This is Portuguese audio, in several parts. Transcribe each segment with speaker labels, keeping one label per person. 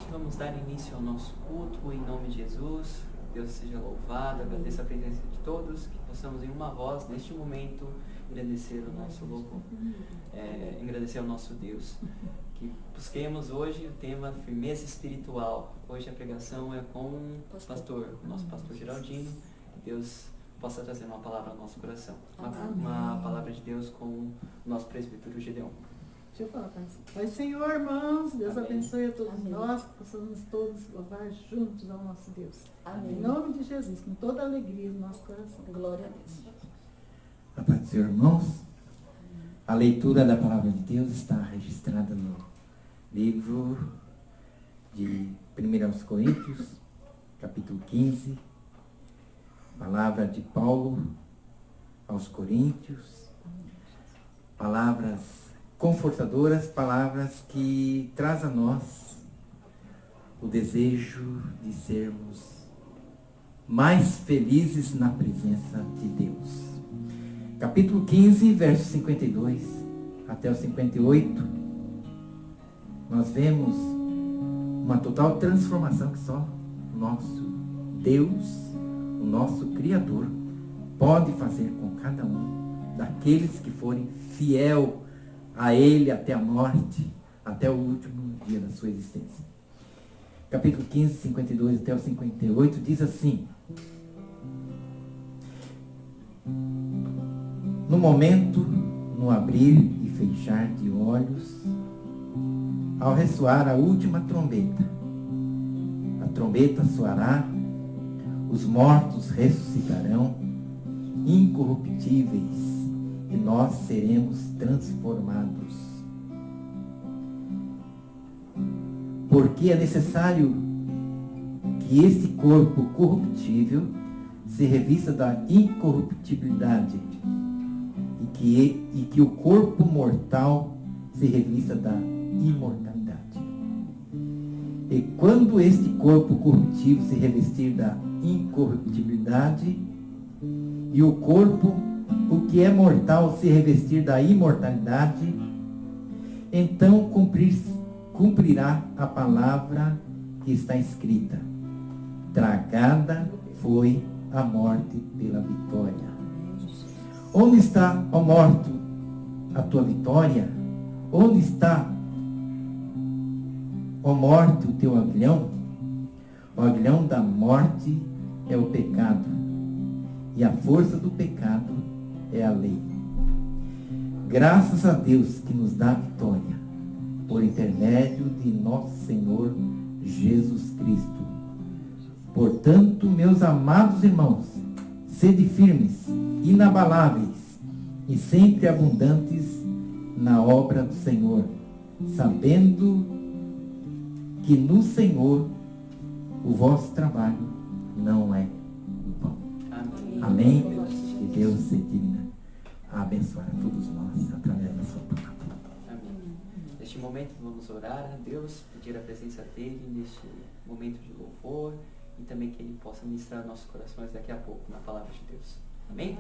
Speaker 1: vamos dar início ao nosso culto em nome de Jesus. Deus seja louvado, agradeço a presença de todos, que possamos em uma voz, neste momento, agradecer o nosso louvor, agradecer ao nosso Deus. Que busquemos hoje o tema firmeza espiritual. Hoje a pregação é com o nosso pastor Geraldino, que Deus possa trazer uma palavra ao nosso coração. Uma palavra de Deus com o nosso presbítero Gedeon.
Speaker 2: Deixa eu falar, Pai Senhor, irmãos, Deus
Speaker 1: Amém.
Speaker 2: abençoe a todos
Speaker 3: Amém.
Speaker 2: nós, que possamos todos louvar juntos ao nosso Deus.
Speaker 3: Amém.
Speaker 2: Em nome de Jesus, com toda a alegria no nosso coração.
Speaker 3: Glória a Deus.
Speaker 4: A paz do Senhor, irmãos. A leitura da palavra de Deus está registrada no livro de 1 Coríntios, capítulo 15. Palavra de Paulo aos Coríntios. Palavras confortadoras, palavras que traz a nós o desejo de sermos mais felizes na presença de Deus. Capítulo 15, versos 52 até o 58, nós vemos uma total transformação que só o nosso Deus, o nosso Criador, pode fazer com cada um daqueles que forem fiel a Ele até a morte, até o último dia da sua existência. Capítulo 15, 52 até o 58 diz assim: no momento, no abrir e fechar de olhos, ao ressoar a última trombeta, a trombeta soará, os mortos ressuscitarão, incorruptíveis, e nós seremos transformados. Porque é necessário que este corpo corruptível se revista da incorruptibilidade e que o corpo mortal se revista da imortalidade. E quando este corpo corruptível se revestir da incorruptibilidade e o corpo, o que é mortal, se revestir da imortalidade, então cumprirá a palavra que está escrita: tragada foi a morte pela vitória. Onde está, ó morte, a tua vitória? Onde está, ó morte, o teu aguilhão? O aguilhão da morte é o pecado, e a força do pecado é a lei. Graças a Deus que nos dá vitória, por intermédio de nosso Senhor Jesus Cristo. Portanto, meus amados irmãos, sede firmes, inabaláveis e sempre abundantes na obra do Senhor, sabendo que no Senhor o vosso trabalho não é vão.
Speaker 1: Amém.
Speaker 4: Amém? Que Deus se digna a abençoar a todos nós através da sua palavra.
Speaker 1: Amém. Neste momento vamos orar a Deus, pedir a presença dEle neste momento de louvor e também que Ele possa ministrar nossos corações daqui a pouco na palavra de Deus. Amém?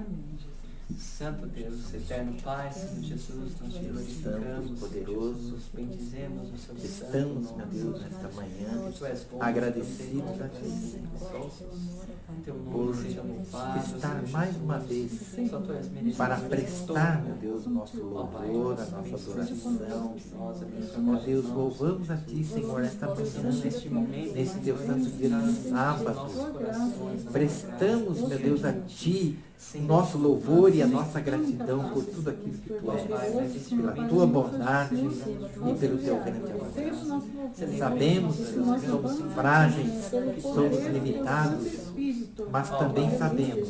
Speaker 1: Santo Deus, eterno Pai, Senhor Jesus, nós te glorificamos,
Speaker 4: poderosos,
Speaker 1: bendizemos o seu santo
Speaker 4: Estamos,
Speaker 1: nome.
Speaker 4: meu Deus, nesta manhã
Speaker 1: Tu és bom,
Speaker 4: agradecidos a Ti,
Speaker 1: teu nome
Speaker 4: por
Speaker 1: seja louvado,
Speaker 4: estar
Speaker 1: Senhor
Speaker 4: mais
Speaker 1: Jesus.
Speaker 4: uma vez
Speaker 1: Só Tu és merecido
Speaker 4: para
Speaker 1: de
Speaker 4: prestar,
Speaker 1: todo
Speaker 4: meu Deus, o nosso
Speaker 1: Ó Pai,
Speaker 4: louvor, a
Speaker 1: nós
Speaker 4: nossa
Speaker 1: abençoamos
Speaker 4: adoração.
Speaker 1: nós, abençoa
Speaker 4: Ó
Speaker 1: cada
Speaker 4: Deus,
Speaker 1: irmão.
Speaker 4: louvamos a Ti, Senhor, esta manhã,
Speaker 1: Neste momento,
Speaker 4: nesse Teu santo dia de sábado. Prestamos, meu Deus, a Ti o nosso louvor e a nossa gratidão por tudo aquilo que Tu és, pela Tua bondade e pelo Teu grande amor. Sabemos, meu Deus, que somos frágeis, que somos limitados, mas também sabemos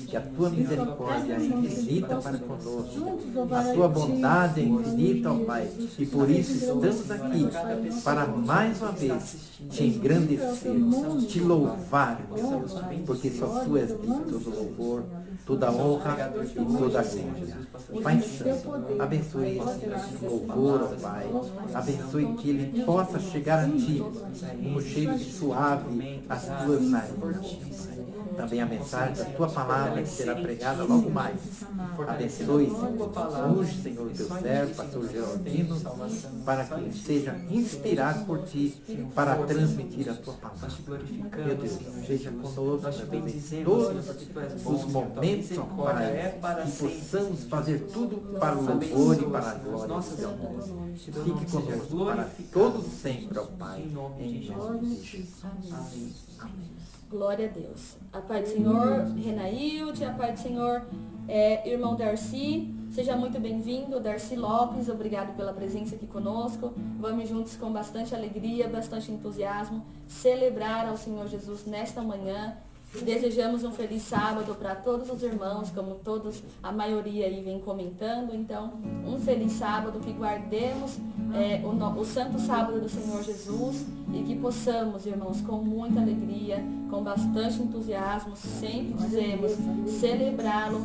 Speaker 4: que a Tua misericórdia é infinita para conosco, a Tua bondade é infinita, ó Pai, e por isso estamos aqui para mais uma vez Te engrandecer, Te louvar, meu Deus, porque só Tu és digno de todo louvor, toda a honra e toda a glória. Pai Santo, abençoe esse louvor, ó Pai, abençoe que ele possa chegar a Ti como cheiro suave às Tuas narinas. também a mensagem da tua palavra que será pregada logo mais. Abençoe, Senhor. Unge, Senhor, teu servo, pastor Geraldino, para que ele seja inspirado por ti, para transmitir a tua palavra. Meu Deus, seja conosco também em todos os momentos, para que possamos fazer tudo para o louvor e para a glória do teu nome. Fique conosco para todos sempre, ó Pai, em nome de Jesus.
Speaker 1: Amém.
Speaker 4: Amém.
Speaker 3: Glória a Deus. A paz do Senhor, Renailde, a paz do Senhor, irmão Darcy. Seja muito bem-vindo, Darcy Lopes. Obrigado pela presença aqui conosco. Vamos juntos com bastante alegria, bastante entusiasmo, celebrar ao Senhor Jesus nesta manhã. Desejamos um feliz sábado para todos os irmãos, como todos, a maioria aí vem comentando. Então, um feliz sábado, que guardemos o santo sábado do Senhor Jesus e que possamos, irmãos, com muita alegria, com bastante entusiasmo, sempre dizemos, celebrá-lo,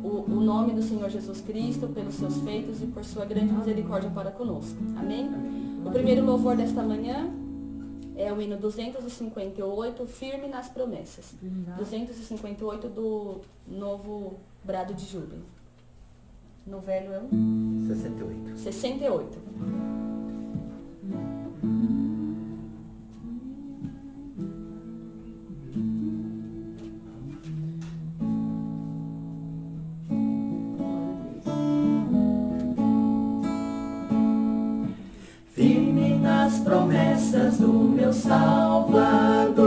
Speaker 3: o nome do Senhor Jesus Cristo, pelos seus feitos e por sua grande misericórdia para conosco. Amém? O primeiro louvor desta manhã é o hino 258, Firme nas Promessas. 258 do Novo Brado de Júbilo. No velho é
Speaker 4: 68.
Speaker 3: 68.
Speaker 1: Firme nas promessas do meu Salvador,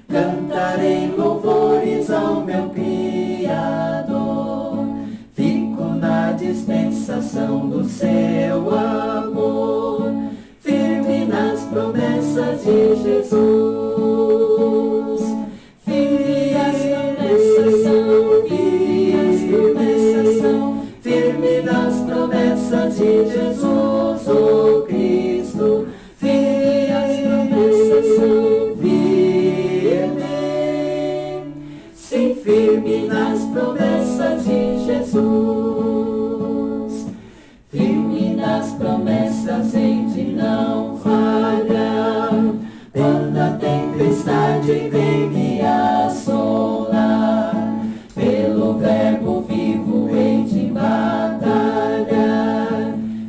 Speaker 1: cantarei louvores ao meu Criador. Fico na dispensação do seu amor, firme nas promessas de Jesus. Firme as promessas são, firme as promessas são, firme nas promessas de Jesus, oh Cristo. Firme as promessas são, firme, sim, firme nas promessas de Jesus. Firme nas promessas em de não falhar, quando a tempestade vem me assolar, pelo verbo vivo hei de batalhar,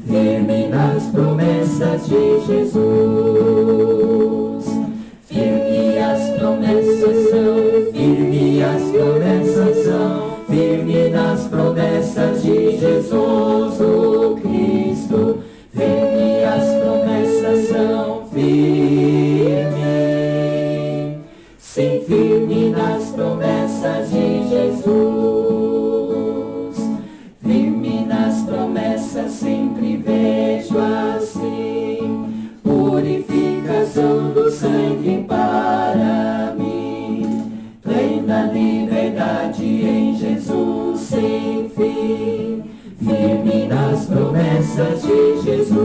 Speaker 1: firme nas promessas de Jesus. Firme as promessas são, firme as promessas são, firme nas promessas de Jesus, oh Cristo. Firme as promessas são, firme, sim, firme nas promessas de Jesus. Firme nas promessas sempre vejo assim, purificação do sangue para mim, plena liberdade em Jesus sem fim. Firme nas promessas de Jesus.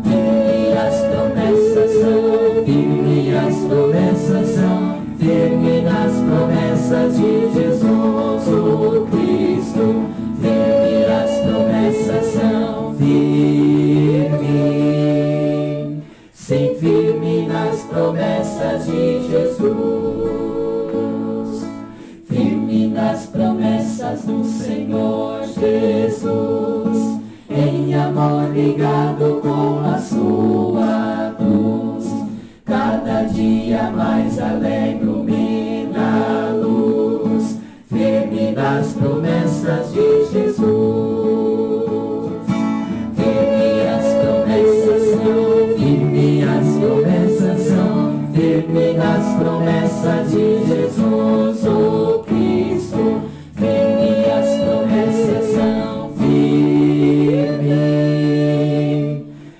Speaker 1: Firme as promessas são, firme as promessas são, firme nas promessas de Jesus, oh Cristo. Firme as promessas são, firme, sim, firme nas promessas de Jesus. Firme nas promessas do Senhor Jesus, em amor ligado com a sua cruz, cada dia mais alegro-me na luz. Firme nas promessas de Jesus. Firme as promessas são, firme as promessas são, firme nas promessas de Jesus, oh Cristo. Firme as promessas são, firme,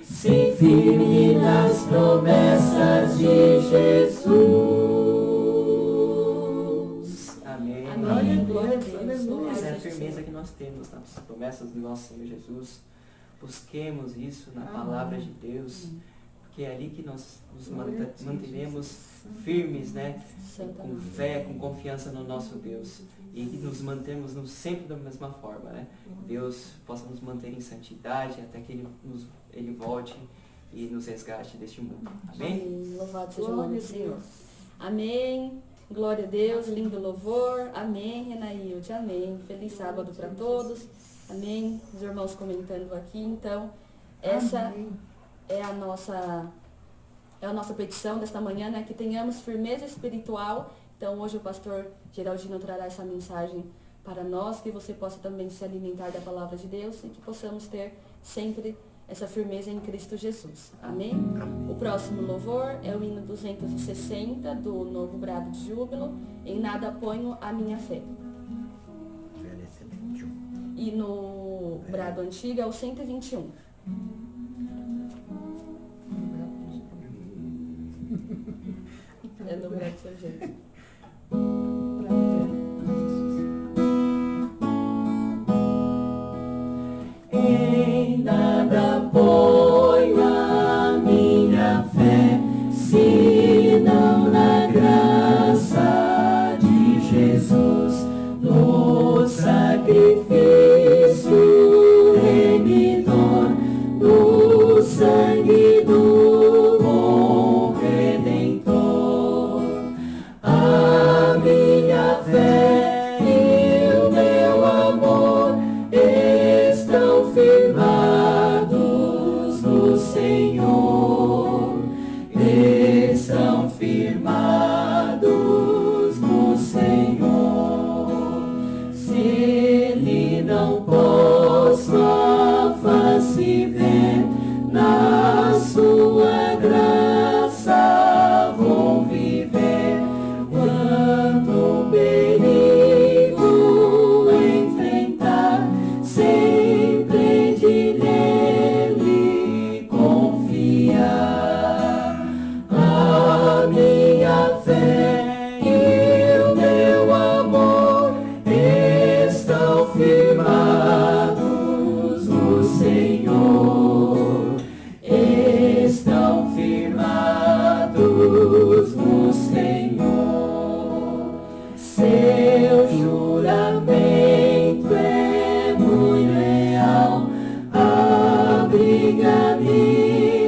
Speaker 1: sim, firme nas promessas de Jesus. Amém.
Speaker 3: Amém. Glória a Deus.
Speaker 1: Essa é a firmeza que nós temos nas promessas do nosso Senhor Jesus. Busquemos isso na palavra de Deus, porque é ali que nós nos manteremos firmes, né? Com fé, com confiança no nosso Deus. E que nos mantemos sempre da mesma forma, né? Deus possa nos manter em santidade até que Ele volte e nos resgate deste mundo. Amém?
Speaker 3: Amém. Louvado seja o nome do Senhor. Amém. Glória a Deus, lindo louvor. Amém, Renaílde. Amém. Feliz sábado para todos. Amém. Os irmãos comentando aqui. Então, essa
Speaker 2: Amém.
Speaker 3: é a nossa petição desta manhã, né? Que tenhamos firmeza espiritual. Então, hoje o pastor Geraldino trará essa mensagem para nós, que você possa também se alimentar da palavra de Deus e que possamos ter sempre essa firmeza em Cristo Jesus. Amém?
Speaker 4: Amém.
Speaker 3: O próximo louvor é o hino 260 do Novo Brado de Júbilo, Em Nada Ponho a Minha Fé. E no brado antigo é o 121. É no brado sargento.
Speaker 1: Em nada ponho a minha fé, senão na graça de Jesus, no sacrifício remidor, no sangue do bom Redentor. A minha fé e o meu amor estão firmados no Senhor, estão firmados no Senhor. Se Ele não posso a face ver, na sua graça vou viver. Quando perigo enfrentar, sempre de nele confiar. A minha fé e o meu amor estão firmados no Senhor, estão firmados no Senhor. Seu juramento é muito real, abriga-me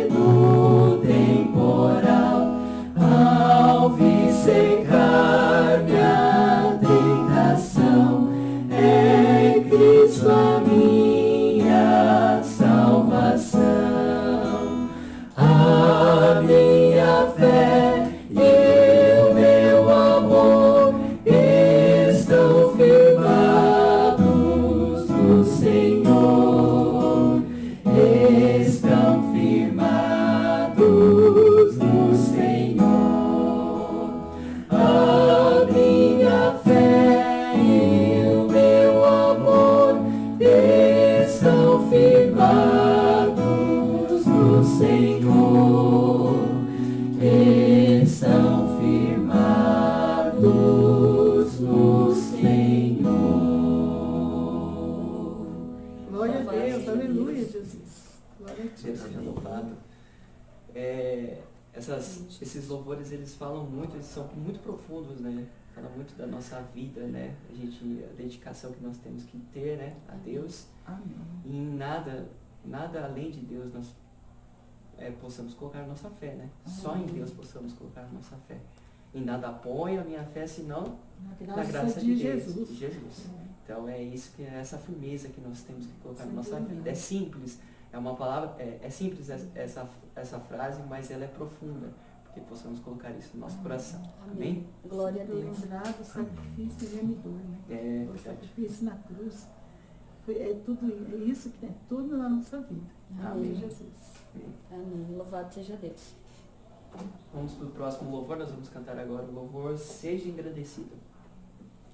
Speaker 1: no temporal, ao vir secar minha tentação, é Cristo a minha salvação. A minha fé e o meu amor estão firmados no Senhor, estão firmados no Senhor. A minha fé e o meu amor estão firmados no Senhor, estão firmados no Senhor.
Speaker 2: Glória a Deus, aleluia, Jesus. Glória a
Speaker 1: Deus
Speaker 2: Deus.
Speaker 1: seja louvado. Esses louvores, eles falam muito, eles são muito profundos, né? Falam muito da nossa vida, né? A dedicação que nós temos que ter, né? A Deus.
Speaker 2: Amém.
Speaker 1: E em nada além de Deus nós possamos colocar a nossa fé, né? Só em Deus possamos colocar a nossa fé. Em nada apoio a minha fé, senão na graça de Deus,
Speaker 2: Jesus.
Speaker 1: de Jesus. Então é isso, que é essa firmeza que nós temos que colocar na nossa vida. É simples, é uma palavra, é simples essa frase, mas ela é profunda, porque possamos colocar isso no nosso coração. Amém?
Speaker 3: Glória a Deus.
Speaker 2: Lembrado, sacrifício remidor, né?
Speaker 1: É
Speaker 2: O
Speaker 1: verdade.
Speaker 2: sacrifício na cruz. É isso que tem tudo na nossa vida.
Speaker 3: Amém.
Speaker 2: Amém, Jesus.
Speaker 3: Amém. Louvado seja Deus.
Speaker 1: Vamos para o próximo louvor, nós vamos cantar agora o louvor Seja Engrandecido.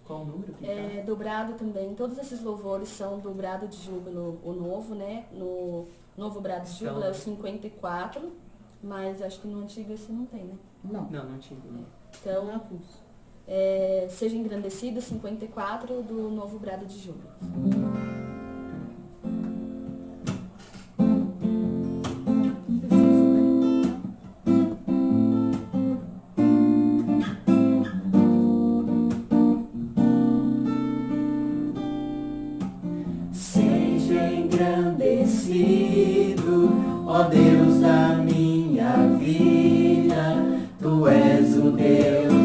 Speaker 1: Qual o número que
Speaker 3: É, dobrado também, todos esses louvores são do brado de júbilo, o novo, né? No novo brado de júbilo é o 54, mas acho que no antigo esse não tem, né?
Speaker 2: Não.
Speaker 1: Não tinha. Não.
Speaker 3: Então,
Speaker 2: Na cruz.
Speaker 3: Seja Engrandecido, 54 do novo brado de júbilo.
Speaker 1: Seja engrandecido, ó Deus da minha vida, Tu és o Deus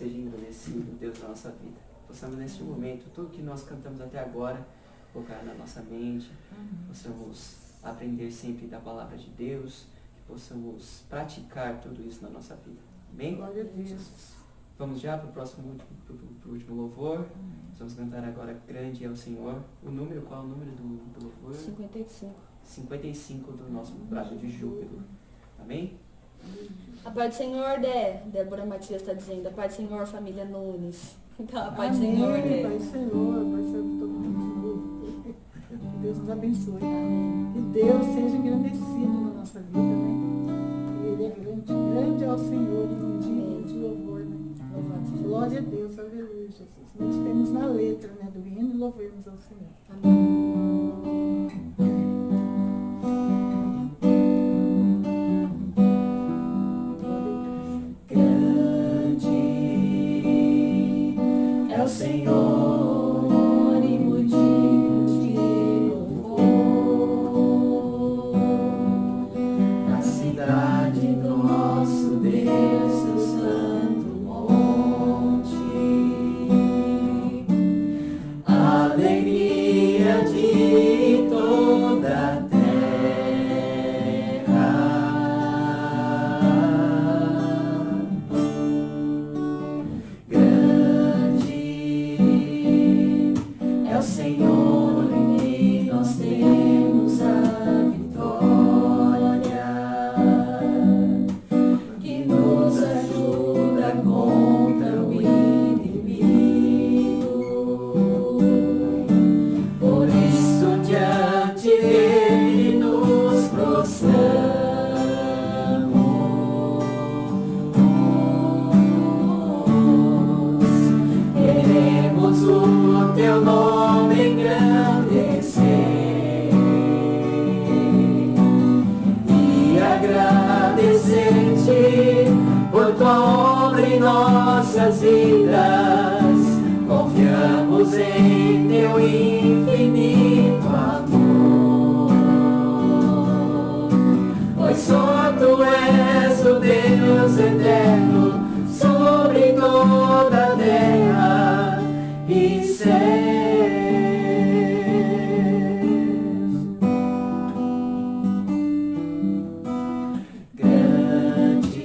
Speaker 1: seja engrandecido, Deus, na nossa vida. Possamos neste momento, tudo que nós cantamos até agora, colocar na nossa mente, possamos aprender sempre da palavra de Deus, que possamos praticar tudo isso na nossa vida. Amém?
Speaker 2: Glória a Deus.
Speaker 1: Vamos já para o próximo pro último louvor. Vamos cantar agora Grande é o Senhor. Qual é o número do louvor?
Speaker 3: 55.
Speaker 1: 55 do nosso brado de júbilo. Amém?
Speaker 3: A paz do Senhor, Débora Matias está dizendo. A paz do Senhor, família Nunes. Então, a paz do
Speaker 2: Amém.
Speaker 3: Senhor,
Speaker 2: Pai do Senhor, Pai do Senhor, todo mundo. Que Deus nos abençoe. Que Deus seja engrandecido na nossa vida, né? Ele é grande, grande é o Senhor, de louvor, né?
Speaker 3: Louvado seja
Speaker 2: Glória a Deus, aleluia, Jesus. Meditemos na letra, né, do hino e louvemos ao Senhor.
Speaker 3: Amém.
Speaker 1: É o Senhor e motivo de louvor na cidade do nosso Deus, seu santo monte. Alegria de toda a terra. O Senhor em quem nós temos a vitória, que nos ajuda contra o inimigo. Por isso diante dele nos prostramos. Queremos o teu nome engrandecer e agradecer-te por tua obra em nossas vidas. Confiamos em teu infinito amor, pois só tu és o Deus eterno sobre toda a terra e céus. Grande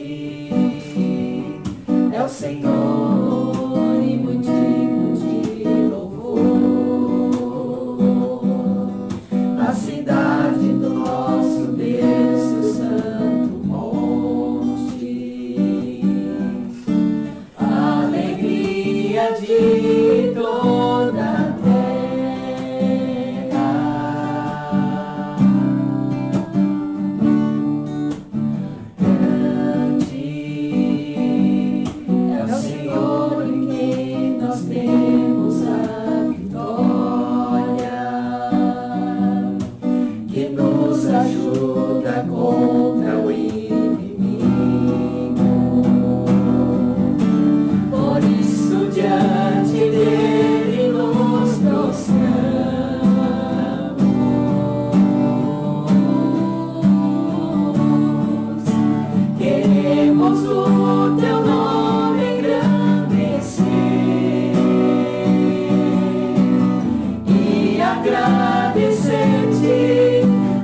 Speaker 1: é o Senhor e muito digno de louvor na cidade do nosso Deus, seu santo monte. Alegria de toda a terra. Grande é o Senhor em quem nós temos a vitória, que nos ajuda contra o inimigo. Por isso diante dele nos prostramos. Queremos o teu nome engrandecer e agradecer-te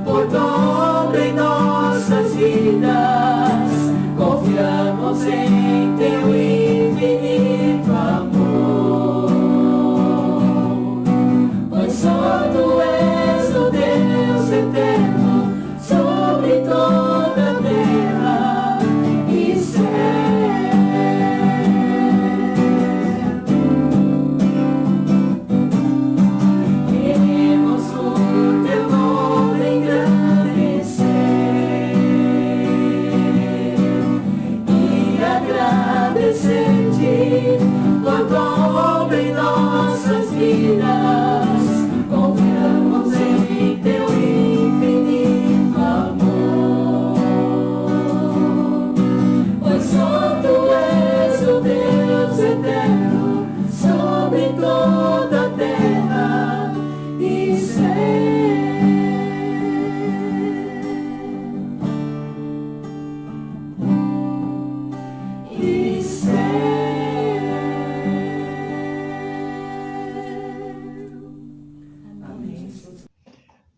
Speaker 1: por tua obra em nossas vidas. Confiamos em teu infinito amor, pois só tu és o Deus eterno sobre toda a terra e céus. Queremos o teu nome engrandecer e agradecer-te por tua obra em nossas vidas. Confiamos em teu infinito amor, pois só tu és o Deus eterno sobre toda a terra e céus. E céus.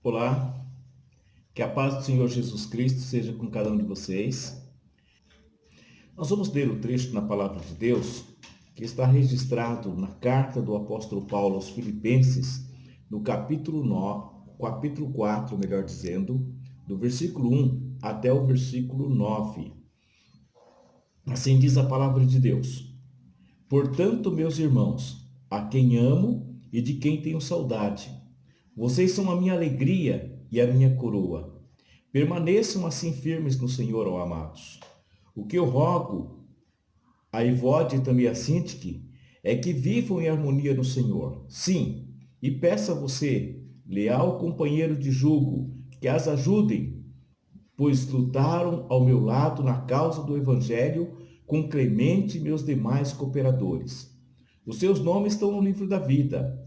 Speaker 5: Olá, que a paz do Senhor Jesus Cristo seja com cada um de vocês. Nós vamos ler o trecho na Palavra de Deus que está registrado na carta do apóstolo Paulo aos Filipenses, no capítulo 4, melhor dizendo, do versículo 1 até o versículo 9. Assim diz a Palavra de Deus. Portanto, meus irmãos, a quem amo e de quem tenho saudade, vocês são a minha alegria e a minha coroa. Permaneçam assim firmes no Senhor, ó amados. O que eu rogo a Evode e também a Sintique é que vivam em harmonia no Senhor. Sim, e peço a você, leal companheiro de jugo, que as ajudem, pois lutaram ao meu lado na causa do Evangelho com Clemente e meus demais cooperadores. Os seus nomes estão no livro da vida.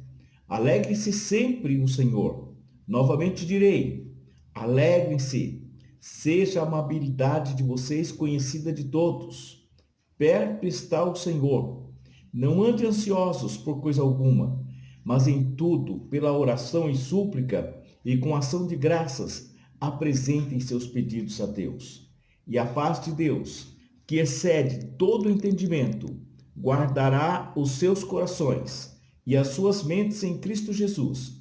Speaker 5: Alegrem-se sempre no Senhor. Novamente direi, alegrem-se. Seja a amabilidade de vocês conhecida de todos. Perto está o Senhor. Não ande ansiosos por coisa alguma, mas em tudo, pela oração e súplica e com ação de graças, apresentem seus pedidos a Deus. E a paz de Deus, que excede todo entendimento, guardará os seus corações e as suas mentes em Cristo Jesus.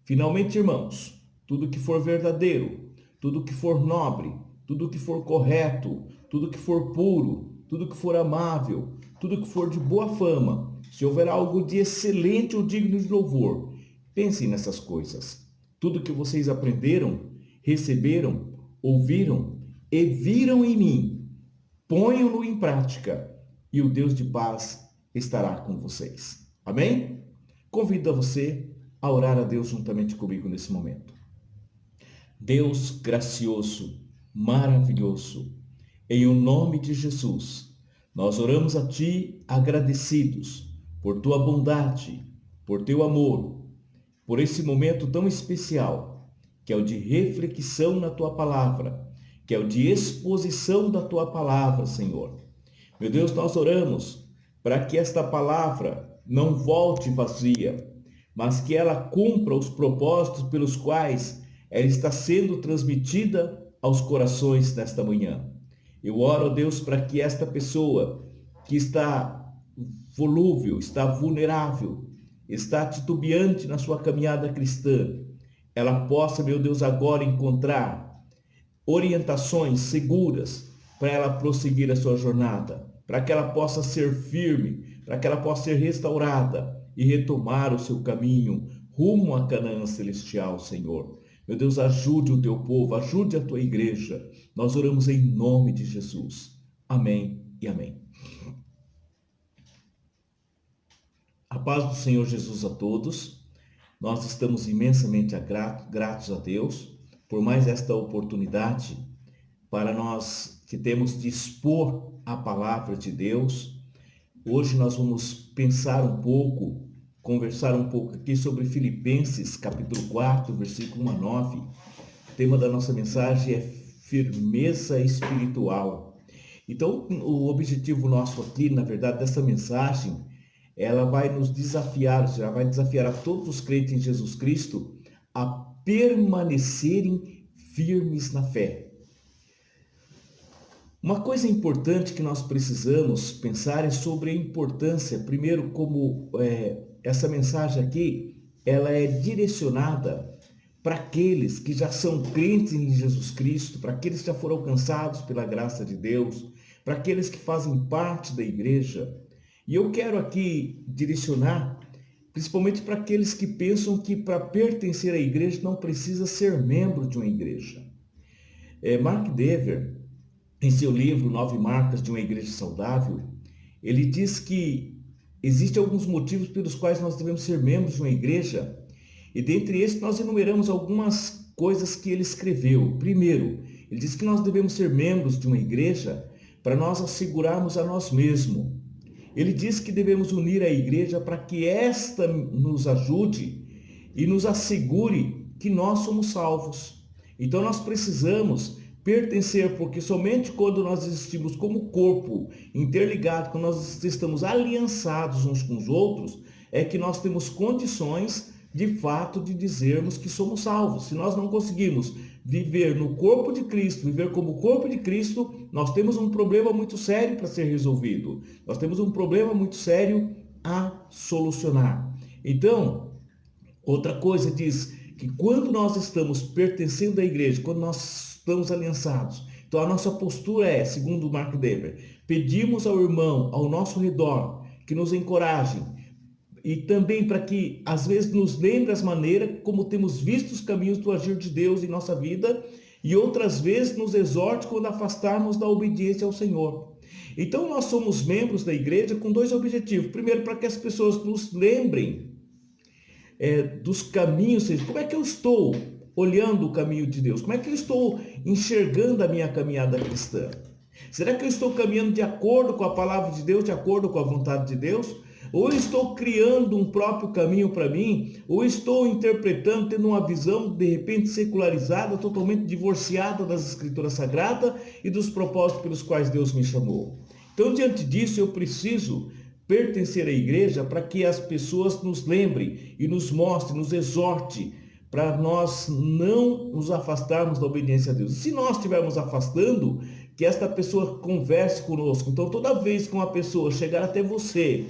Speaker 5: Finalmente, irmãos, tudo que for verdadeiro, tudo que for nobre, tudo que for correto, tudo que for puro, tudo que for amável, tudo que for de boa fama, se houver algo de excelente ou digno de louvor, pensem nessas coisas. Tudo que vocês aprenderam, receberam, ouviram e viram em mim, ponham-no em prática e o Deus de paz estará com vocês. Amém? Convido a você a orar a Deus juntamente comigo nesse momento. Deus gracioso, maravilhoso, em o nome de Jesus, nós oramos a Ti agradecidos por Tua bondade, por Teu amor, por esse momento tão especial, que é o de reflexão na Tua palavra, que é o de exposição da Tua palavra, Senhor. Meu Deus, nós oramos para que esta palavra não volte vazia, mas que ela cumpra os propósitos pelos quais ela está sendo transmitida aos corações nesta manhã. Eu oro, Deus, para que esta pessoa que está volúvel, está vulnerável, está titubeante na sua caminhada cristã, ela possa, meu Deus, agora encontrar orientações seguras para ela prosseguir a sua jornada, para que ela possa ser firme, para que ela possa ser restaurada e retomar o seu caminho rumo à Canaã celestial, Senhor. Meu Deus, ajude o teu povo, ajude a tua igreja. Nós oramos em nome de Jesus. Amém e amém. A paz do Senhor Jesus a todos. Nós estamos imensamente gratos a Deus por mais esta oportunidade para nós que temos de expor a palavra de Deus. Hoje nós vamos pensar um pouco, conversar um pouco aqui sobre Filipenses, capítulo 4, versículo 1 a 9. O tema da nossa mensagem é firmeza espiritual. Então, o objetivo nosso aqui, na verdade, dessa mensagem, ela vai nos desafiar, já vai desafiar a todos os crentes em Jesus Cristo a permanecerem firmes na fé. Uma coisa importante que nós precisamos pensar é sobre a importância, primeiro, como essa mensagem aqui, ela é direcionada para aqueles que já são crentes em Jesus Cristo, para aqueles que já foram alcançados pela graça de Deus, para aqueles que fazem parte da igreja. E eu quero aqui direcionar, principalmente para aqueles que pensam que para pertencer à igreja não precisa ser membro de uma igreja. Mark Dever, em seu livro 9 Marcas de uma Igreja Saudável, ele diz que existem alguns motivos pelos quais nós devemos ser membros de uma igreja, e dentre esses nós enumeramos algumas coisas que ele escreveu. Primeiro, ele diz que nós devemos ser membros de uma igreja para nós assegurarmos a nós mesmos. Ele diz que devemos unir a igreja para que esta nos ajude e nos assegure que nós somos salvos. Então nós precisamos pertencer, porque somente quando nós existimos como corpo interligado, quando nós estamos aliançados uns com os outros, é que nós temos condições de fato, de dizermos que somos salvos. Se nós não conseguimos viver no corpo de Cristo, viver como corpo de Cristo, nós temos um problema muito sério para ser resolvido. Nós temos um problema muito sério a solucionar. Então, outra coisa diz que quando nós estamos pertencendo à igreja, quando nós estamos aliançados, então a nossa postura é, segundo Mark Dever, pedimos ao irmão ao nosso redor que nos encoraje e também para que às vezes nos lembre as maneiras como temos visto os caminhos do agir de Deus em nossa vida e outras vezes nos exorte quando afastarmos da obediência ao Senhor. Então nós somos membros da igreja com dois objetivos. Primeiro, para que as pessoas nos lembrem dos caminhos, como é que eu estou olhando o caminho de Deus? Como é que eu estou enxergando a minha caminhada cristã? Será que eu estou caminhando de acordo com a palavra de Deus, de acordo com a vontade de Deus? Ou estou criando um próprio caminho para mim? Ou estou interpretando, tendo uma visão de repente secularizada, totalmente divorciada das Escrituras Sagradas e dos propósitos pelos quais Deus me chamou? Então, diante disso, eu preciso pertencer à igreja para que as pessoas nos lembrem e nos mostrem, nos exorte, para nós não nos afastarmos da obediência a Deus. E se nós estivermos afastando, que esta pessoa converse conosco. Então, toda vez que uma pessoa chegar até você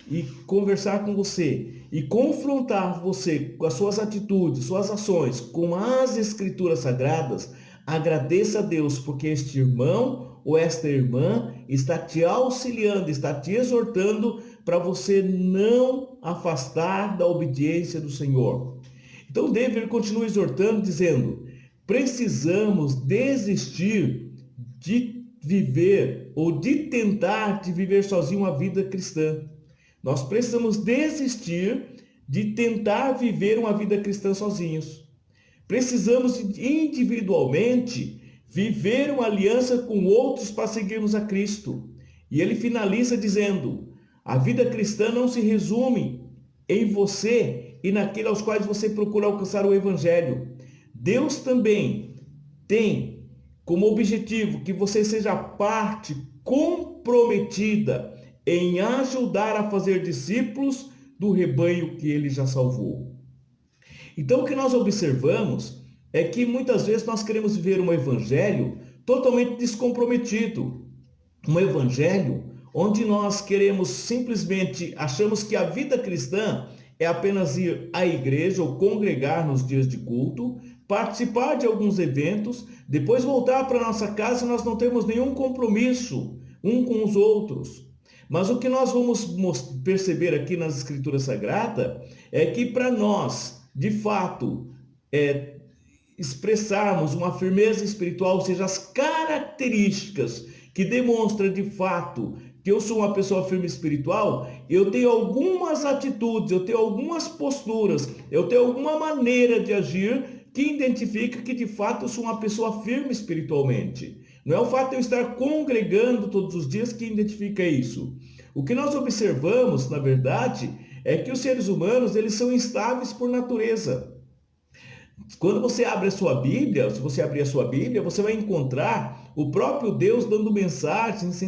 Speaker 5: e conversar com você e confrontar você com as suas atitudes, suas ações, com as Escrituras Sagradas, agradeça a Deus, porque este irmão ou esta irmã está te auxiliando, está te exortando para você não afastar da obediência do Senhor. Então, Dever continua exortando, dizendo, precisamos desistir de viver ou de tentar de viver sozinho uma vida cristã. Nós precisamos desistir de tentar viver uma vida cristã sozinhos. Precisamos individualmente viver uma aliança com outros para seguirmos a Cristo. E ele finaliza dizendo, a vida cristã não se resume em você e naquele aos quais você procura alcançar o Evangelho. Deus também tem como objetivo que você seja parte comprometida em ajudar a fazer discípulos do rebanho que ele já salvou. Então, o que nós observamos é que muitas vezes nós queremos viver um evangelho totalmente descomprometido. Um evangelho onde nós queremos simplesmente, achamos que a vida cristã é apenas ir à igreja ou congregar nos dias de culto, participar de alguns eventos, depois voltar para nossa casa e nós não temos nenhum compromisso um com os outros. Mas o que nós vamos perceber aqui nas Escrituras Sagradas é que para nós, de fato, expressarmos uma firmeza espiritual, ou seja, as características que demonstram de fato que eu sou uma pessoa firme espiritual, eu tenho algumas atitudes, eu tenho algumas posturas, eu tenho alguma maneira de agir que identifica que de fato eu sou uma pessoa firme espiritualmente. Não é o fato de eu estar congregando todos os dias que identifica isso. O que nós observamos, na verdade, é que os seres humanos, eles são instáveis por natureza. Quando você abre a sua Bíblia, se você abrir a sua Bíblia, você vai encontrar o próprio Deus dando mensagens,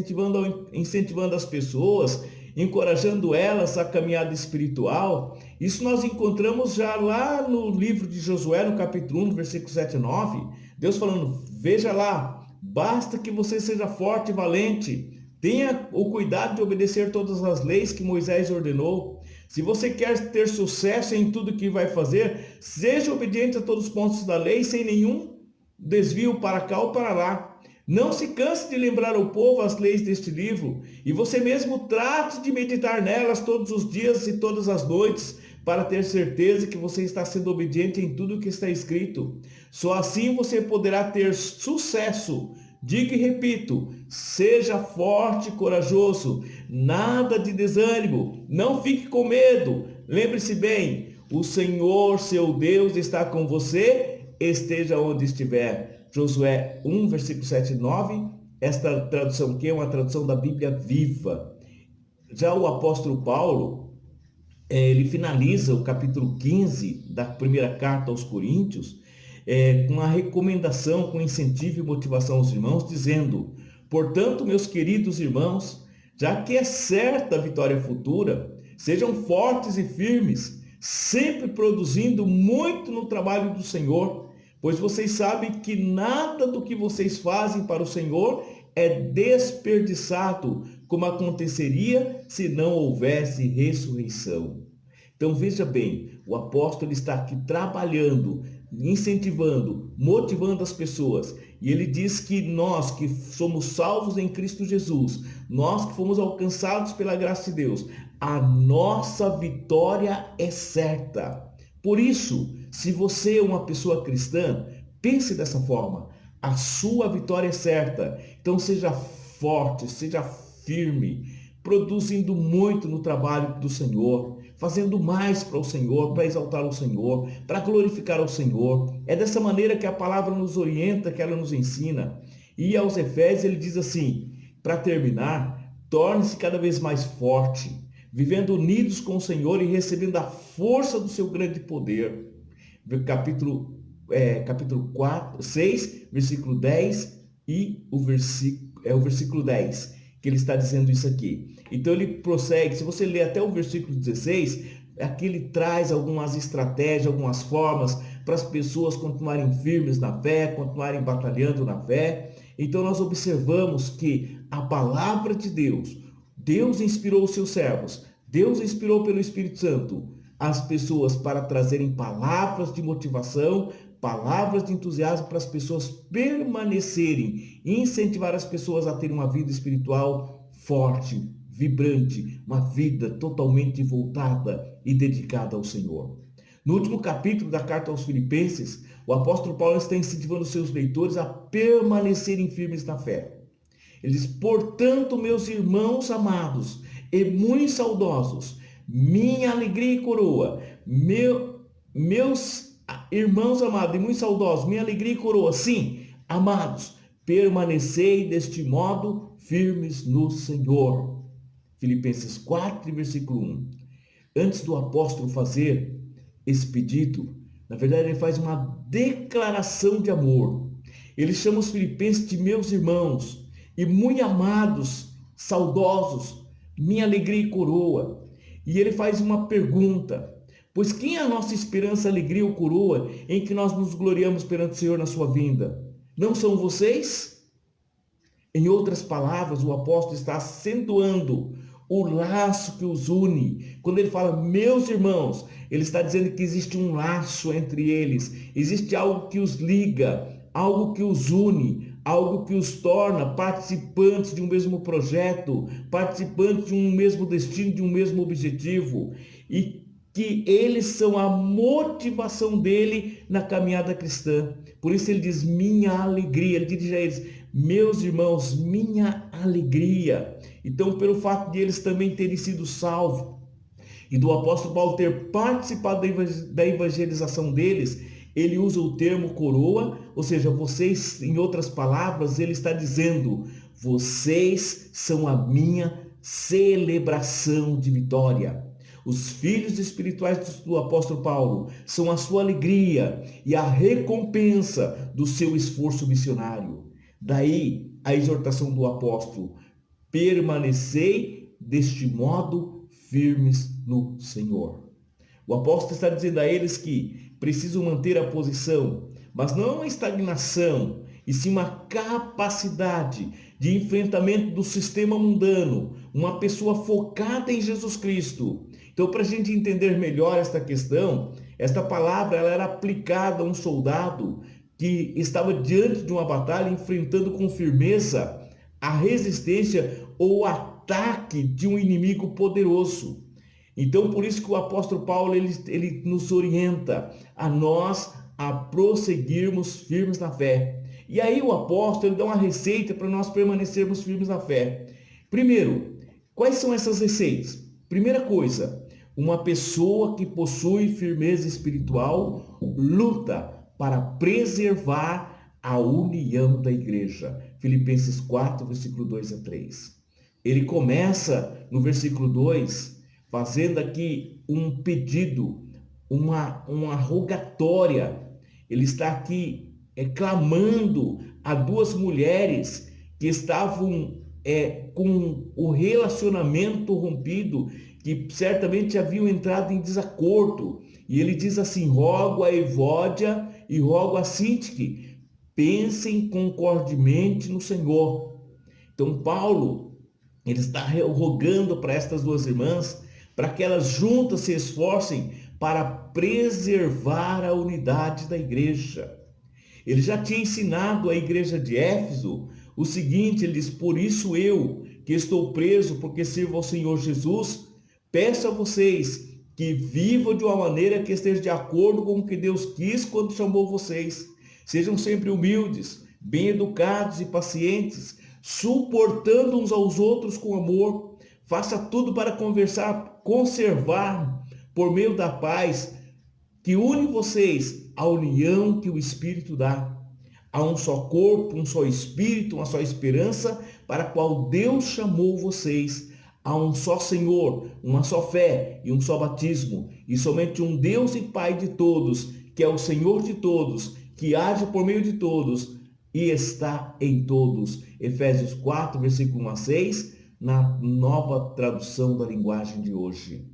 Speaker 5: incentivando as pessoas, encorajando elas à caminhada espiritual. Isso nós encontramos já lá no livro de Josué, no capítulo 1, versículo 7 e 9. Deus falando, veja lá, basta que você seja forte e valente. Tenha o cuidado de obedecer todas as leis que Moisés ordenou. Se você quer ter sucesso em tudo que vai fazer, seja obediente a todos os pontos da lei, sem nenhum desvio para cá ou para lá. Não se canse de lembrar ao povo as leis deste livro, e você mesmo trate de meditar nelas todos os dias e todas as noites, para ter certeza que você está sendo obediente em tudo que está escrito. Só assim você poderá ter sucesso. Digo e repito, seja forte e corajoso, nada de desânimo, não fique com medo. Lembre-se bem, o Senhor, seu Deus, está com você, esteja onde estiver. Josué 1, versículo 7 e 9, esta tradução aqui é uma tradução da Bíblia Viva. Já o apóstolo Paulo, ele finaliza o capítulo 15 da primeira carta aos Coríntios, com uma recomendação, com incentivo e motivação aos irmãos, dizendo, portanto, meus queridos irmãos, já que é certa a vitória futura, sejam fortes e firmes, sempre produzindo muito no trabalho do Senhor, pois vocês sabem que nada do que vocês fazem para o Senhor é desperdiçado, como aconteceria se não houvesse ressurreição. Então veja bem, o apóstolo está aqui trabalhando, incentivando, motivando as pessoas. E ele diz que nós que somos salvos em Cristo Jesus, nós que fomos alcançados pela graça de Deus, a nossa vitória é certa. Por isso, se você é uma pessoa cristã, pense dessa forma. A sua vitória é certa. Então seja forte, seja firme, produzindo muito no trabalho do Senhor, fazendo mais para o Senhor, para exaltar o Senhor, para glorificar o Senhor. É dessa maneira que a palavra nos orienta, que ela nos ensina. E aos Efésios ele diz assim, para terminar, torne-se cada vez mais forte, vivendo unidos com o Senhor e recebendo a força do seu grande poder. Capítulo 6, versículo 10 e o versículo 10, que ele está dizendo isso aqui. Então ele prossegue, se você ler até o versículo 16, aqui ele traz algumas estratégias, algumas formas para as pessoas continuarem firmes na fé, continuarem batalhando na fé. Então nós observamos que a palavra de Deus, Deus inspirou os seus servos, Deus inspirou pelo Espírito Santo as pessoas para trazerem palavras de motivação, palavras de entusiasmo para as pessoas permanecerem, incentivar as pessoas a terem uma vida espiritual forte, vibrante, uma vida totalmente voltada e dedicada ao Senhor. No último capítulo da carta aos Filipenses, o apóstolo Paulo está incentivando seus leitores a permanecerem firmes na fé. Ele diz, portanto, meus irmãos amados e muito saudosos, minha alegria e coroa, meus irmãos amados e muito saudosos, minha alegria e coroa, sim, amados, permanecei deste modo firmes no Senhor. Filipenses 4, versículo 1. Antes do apóstolo fazer esse pedido, na verdade ele faz uma declaração de amor. Ele chama os filipenses de meus irmãos e muito amados, saudosos, minha alegria e coroa. E ele faz uma pergunta, pois quem é a nossa esperança, alegria ou coroa em que nós nos gloriamos perante o Senhor na sua vinda? Não são vocês? Em outras palavras, o apóstolo está acentuando o laço que os une. Quando ele fala, meus irmãos, ele está dizendo que existe um laço entre eles, existe algo que os liga, algo que os une, algo que os torna participantes de um mesmo projeto, participantes de um mesmo destino, de um mesmo objetivo, e que eles são a motivação dele na caminhada cristã. Por isso ele diz, minha alegria, ele dirige a eles, meus irmãos, minha alegria. Então, pelo fato de eles também terem sido salvos e do apóstolo Paulo ter participado da evangelização deles, ele usa o termo coroa, ou seja, vocês, em outras palavras, ele está dizendo, vocês são a minha celebração de vitória. Os filhos espirituais do apóstolo Paulo são a sua alegria e a recompensa do seu esforço missionário. Daí a exortação do apóstolo, permanecei deste modo firmes no Senhor. O apóstolo está dizendo a eles que precisam manter a posição, mas não uma estagnação, e sim uma capacidade de enfrentamento do sistema mundano, uma pessoa focada em Jesus Cristo. Então, para a gente entender melhor esta questão, esta palavra ela era aplicada a um soldado que estava diante de uma batalha, enfrentando com firmeza a resistência ou o ataque de um inimigo poderoso. Então, por isso que o apóstolo Paulo ele nos orienta a nós a prosseguirmos firmes na fé. E aí o apóstolo ele dá uma receita para nós permanecermos firmes na fé. Primeiro, quais são essas receitas? Primeira coisa, uma pessoa que possui firmeza espiritual luta para preservar a união da igreja. Filipenses 4, versículo 2 a 3. Ele começa no versículo 2, fazendo aqui um pedido, uma rogatória. Ele está aqui clamando a duas mulheres que estavam com o relacionamento rompido, que que certamente haviam entrado em desacordo. E ele diz assim: rogo a Evódia e rogo a Sintique, pensem concordemente no Senhor. Então Paulo, ele está rogando para estas duas irmãs, para que elas juntas se esforcem para preservar a unidade da igreja. Ele já tinha ensinado à igreja de Éfeso o seguinte, ele diz: por isso eu, que estou preso porque sirvo ao Senhor Jesus, peço a vocês que vivam de uma maneira que esteja de acordo com o que Deus quis quando chamou vocês. Sejam sempre humildes, bem educados e pacientes, suportando uns aos outros com amor. Faça tudo para conservar, por meio da paz, que une vocês, a união que o Espírito dá. Há um só corpo, um só Espírito, uma só esperança, para a qual Deus chamou vocês. Há um só Senhor, uma só fé e um só batismo, e somente um Deus e Pai de todos, que é o Senhor de todos, que age por meio de todos e está em todos. Efésios 4, versículo 1 a 6, na nova tradução da linguagem de hoje.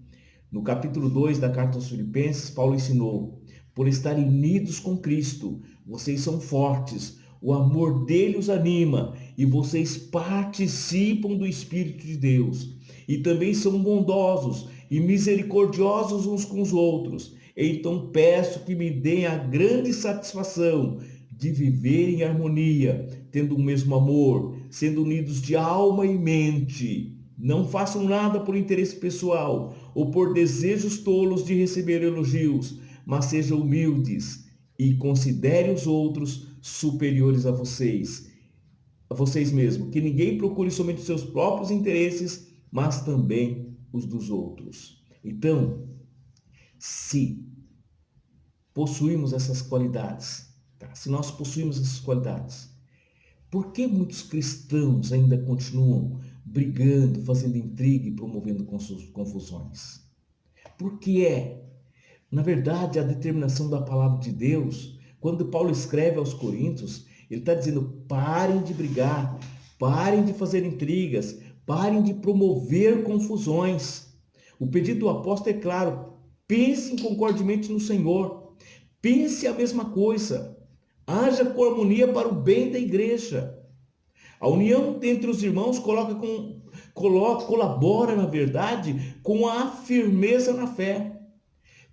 Speaker 5: No capítulo 2 da carta aos Filipenses, Paulo ensinou: por estarem unidos com Cristo, vocês são fortes, o amor dele os anima e vocês participam do Espírito de Deus. E também são bondosos e misericordiosos uns com os outros. Então peço que me deem a grande satisfação de viver em harmonia, tendo o mesmo amor, sendo unidos de alma e mente. Não façam nada por interesse pessoal ou por desejos tolos de receber elogios, mas sejam humildes e considerem os outros superiores a vocês mesmos. Que ninguém procure somente os seus próprios interesses, mas também os dos outros. Então, se possuímos essas qualidades, se nós possuímos essas qualidades, por que muitos cristãos ainda continuam brigando, fazendo intriga e promovendo confusões? Porque na verdade, a determinação da palavra de Deus, quando Paulo escreve aos Coríntios, ele está dizendo: parem de brigar, parem de fazer intrigas, parem de promover confusões. O pedido do apóstolo é claro: pensem concordemente no Senhor, pense a mesma coisa, haja com harmonia para o bem da igreja. A união entre os irmãos colabora, na verdade, com a firmeza na fé.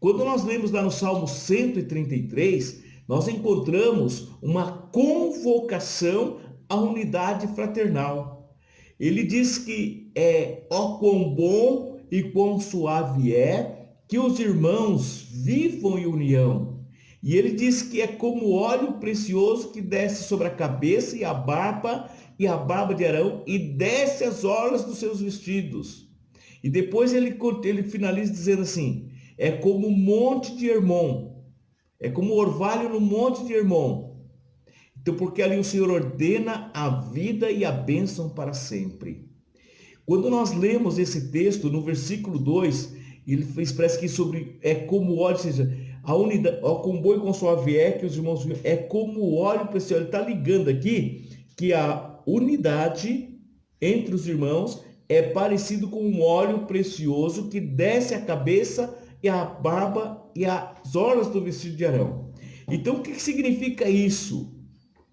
Speaker 5: Quando nós lemos lá no Salmo 133, nós encontramos uma convocação à unidade fraternal. Ele diz que ó quão bom e quão suave é que os irmãos vivam em união. E ele diz que é como óleo precioso que desce sobre a cabeça e a barba de Arão e desce as orlas dos seus vestidos. E depois ele finaliza dizendo assim: é como o monte de Hermon, é como o orvalho no monte de Hermon. Então, porque ali o Senhor ordena a vida e a bênção para sempre. Quando nós lemos esse texto, no versículo 2, ele expressa que é como o óleo, ou seja, a unidade, com bom e com suave é que os irmãos é como o óleo precioso. Ele está ligando aqui que a unidade entre os irmãos é parecido com um óleo precioso que desce a cabeça e a barba e as orlas do vestido de Arão. Então, o que significa isso?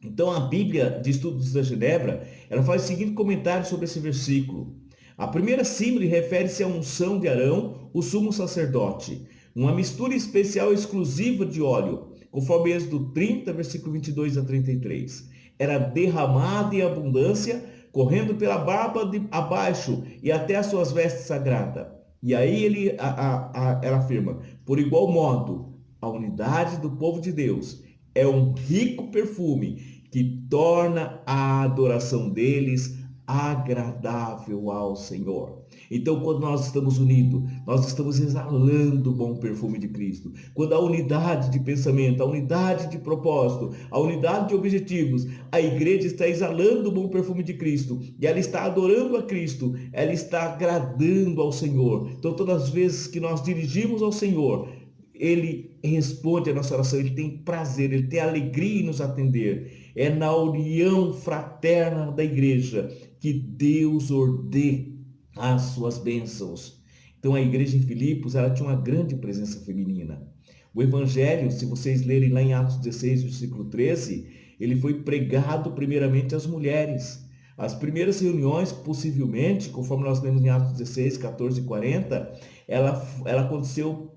Speaker 5: Então, a Bíblia de Estudos da Genebra, ela faz o seguinte comentário sobre esse versículo. A primeira símbole refere-se à unção de Arão, o sumo sacerdote, uma mistura especial exclusiva de óleo, conforme Êxodo 30, versículo 22 a 33. Era derramada em abundância, correndo pela barba abaixo e até as suas vestes sagradas. E aí ela afirma: por igual modo, a unidade do povo de Deus é um rico perfume que torna a adoração deles agradável ao Senhor. Então, quando nós estamos unidos, nós estamos exalando o bom perfume de Cristo. Quando a unidade de pensamento, a unidade de propósito, a unidade de objetivos, a igreja está exalando o bom perfume de Cristo e ela está adorando a Cristo, ela está agradando ao Senhor. Então, todas as vezes que nós dirigimos ao Senhor, Ele responde a nossa oração, Ele tem prazer, Ele tem alegria em nos atender. É na união fraterna da igreja que Deus ordena as suas bênçãos. Então a igreja em Filipos, ela tinha uma grande presença feminina. O evangelho, se vocês lerem lá em Atos 16, versículo 13, ele foi pregado primeiramente às mulheres. As primeiras reuniões, possivelmente, conforme nós lemos em Atos 16, 14 e 40, ela aconteceu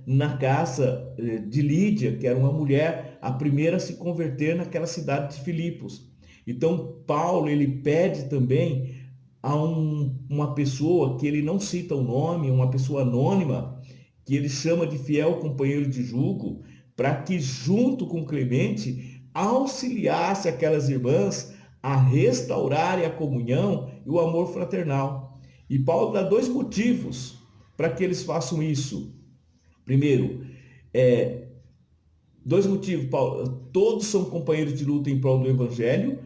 Speaker 5: na casa de Lídia, que era uma mulher, a primeira a se converter naquela cidade de Filipos. Então, Paulo, ele pede também a uma pessoa que ele não cita o nome, uma pessoa anônima, que ele chama de fiel companheiro de jugo, para que, junto com Clemente, auxiliasse aquelas irmãs a restaurarem a comunhão e o amor fraternal. E Paulo dá 2 motivos para que eles façam isso. Primeiro, 2 motivos, Paulo. Todos são companheiros de luta em prol do Evangelho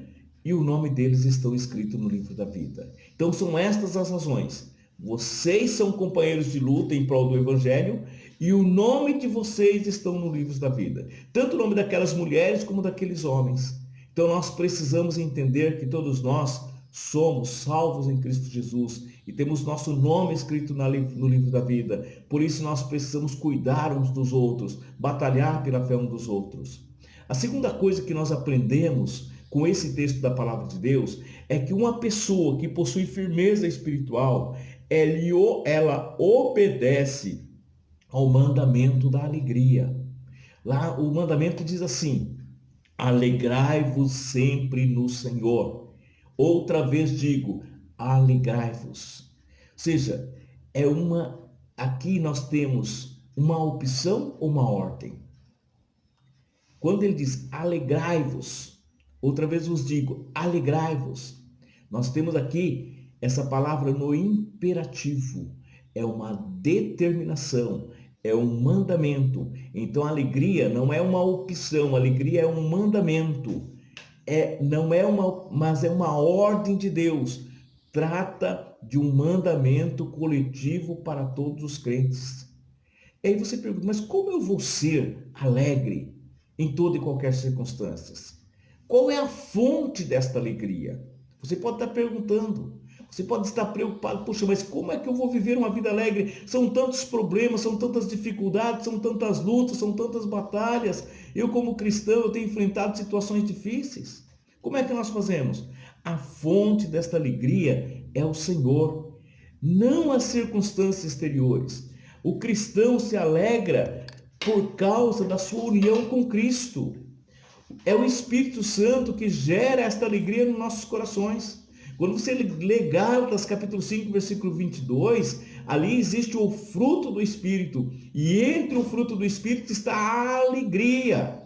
Speaker 5: e o nome deles estão escritos no livro da vida. Então são estas as razões. Vocês são companheiros de luta em prol do Evangelho e o nome de vocês estão no livro da vida. Tanto o nome daquelas mulheres como daqueles homens. Então nós precisamos entender que todos nós somos salvos em Cristo Jesus e temos nosso nome escrito no livro da vida. Por isso nós precisamos cuidar uns dos outros, batalhar pela fé uns dos outros. A segunda coisa que nós aprendemos com esse texto da palavra de Deus é que uma pessoa que possui firmeza espiritual, ela obedece ao mandamento da alegria. Lá o mandamento diz assim: alegrai-vos sempre no Senhor. Outra vez digo, alegrai-vos. Ou seja, aqui nós temos uma opção ou uma ordem. Quando ele diz alegrai-vos, outra vez vos digo, alegrai-vos. Nós temos aqui essa palavra no imperativo. É uma determinação. É um mandamento. Então, a alegria não é uma opção, a alegria é um mandamento. Mas é uma ordem de Deus. Trata de um mandamento coletivo para todos os crentes. E aí você pergunta, mas como eu vou ser alegre em toda e qualquer circunstância? Qual é a fonte desta alegria? Você pode estar perguntando. Você pode estar preocupado, puxa, mas como é que eu vou viver uma vida alegre? São tantos problemas, são tantas dificuldades, são tantas lutas, são tantas batalhas. Eu, como cristão, eu tenho enfrentado situações difíceis. Como é que nós fazemos? A fonte desta alegria é o Senhor, não as circunstâncias exteriores. O cristão se alegra por causa da sua união com Cristo. É o Espírito Santo que gera esta alegria nos nossos corações. Quando você lê Gálatas capítulo 5, versículo 22, ali existe o fruto do Espírito. E entre o fruto do Espírito está a alegria.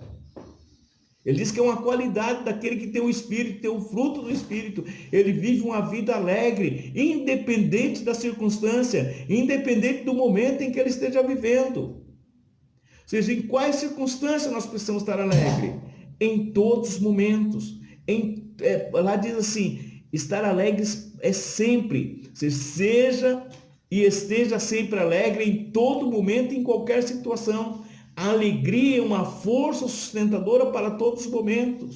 Speaker 5: Ele diz que é uma qualidade daquele que tem o Espírito, tem o fruto do Espírito. Ele vive uma vida alegre, independente da circunstância, independente do momento em que ele esteja vivendo. Ou seja, em quais circunstâncias nós precisamos estar alegres? Em todos os momentos. Lá diz assim, estar alegres é sempre. Seja e esteja sempre alegre em todo momento, em qualquer situação. A alegria é uma força sustentadora para todos os momentos.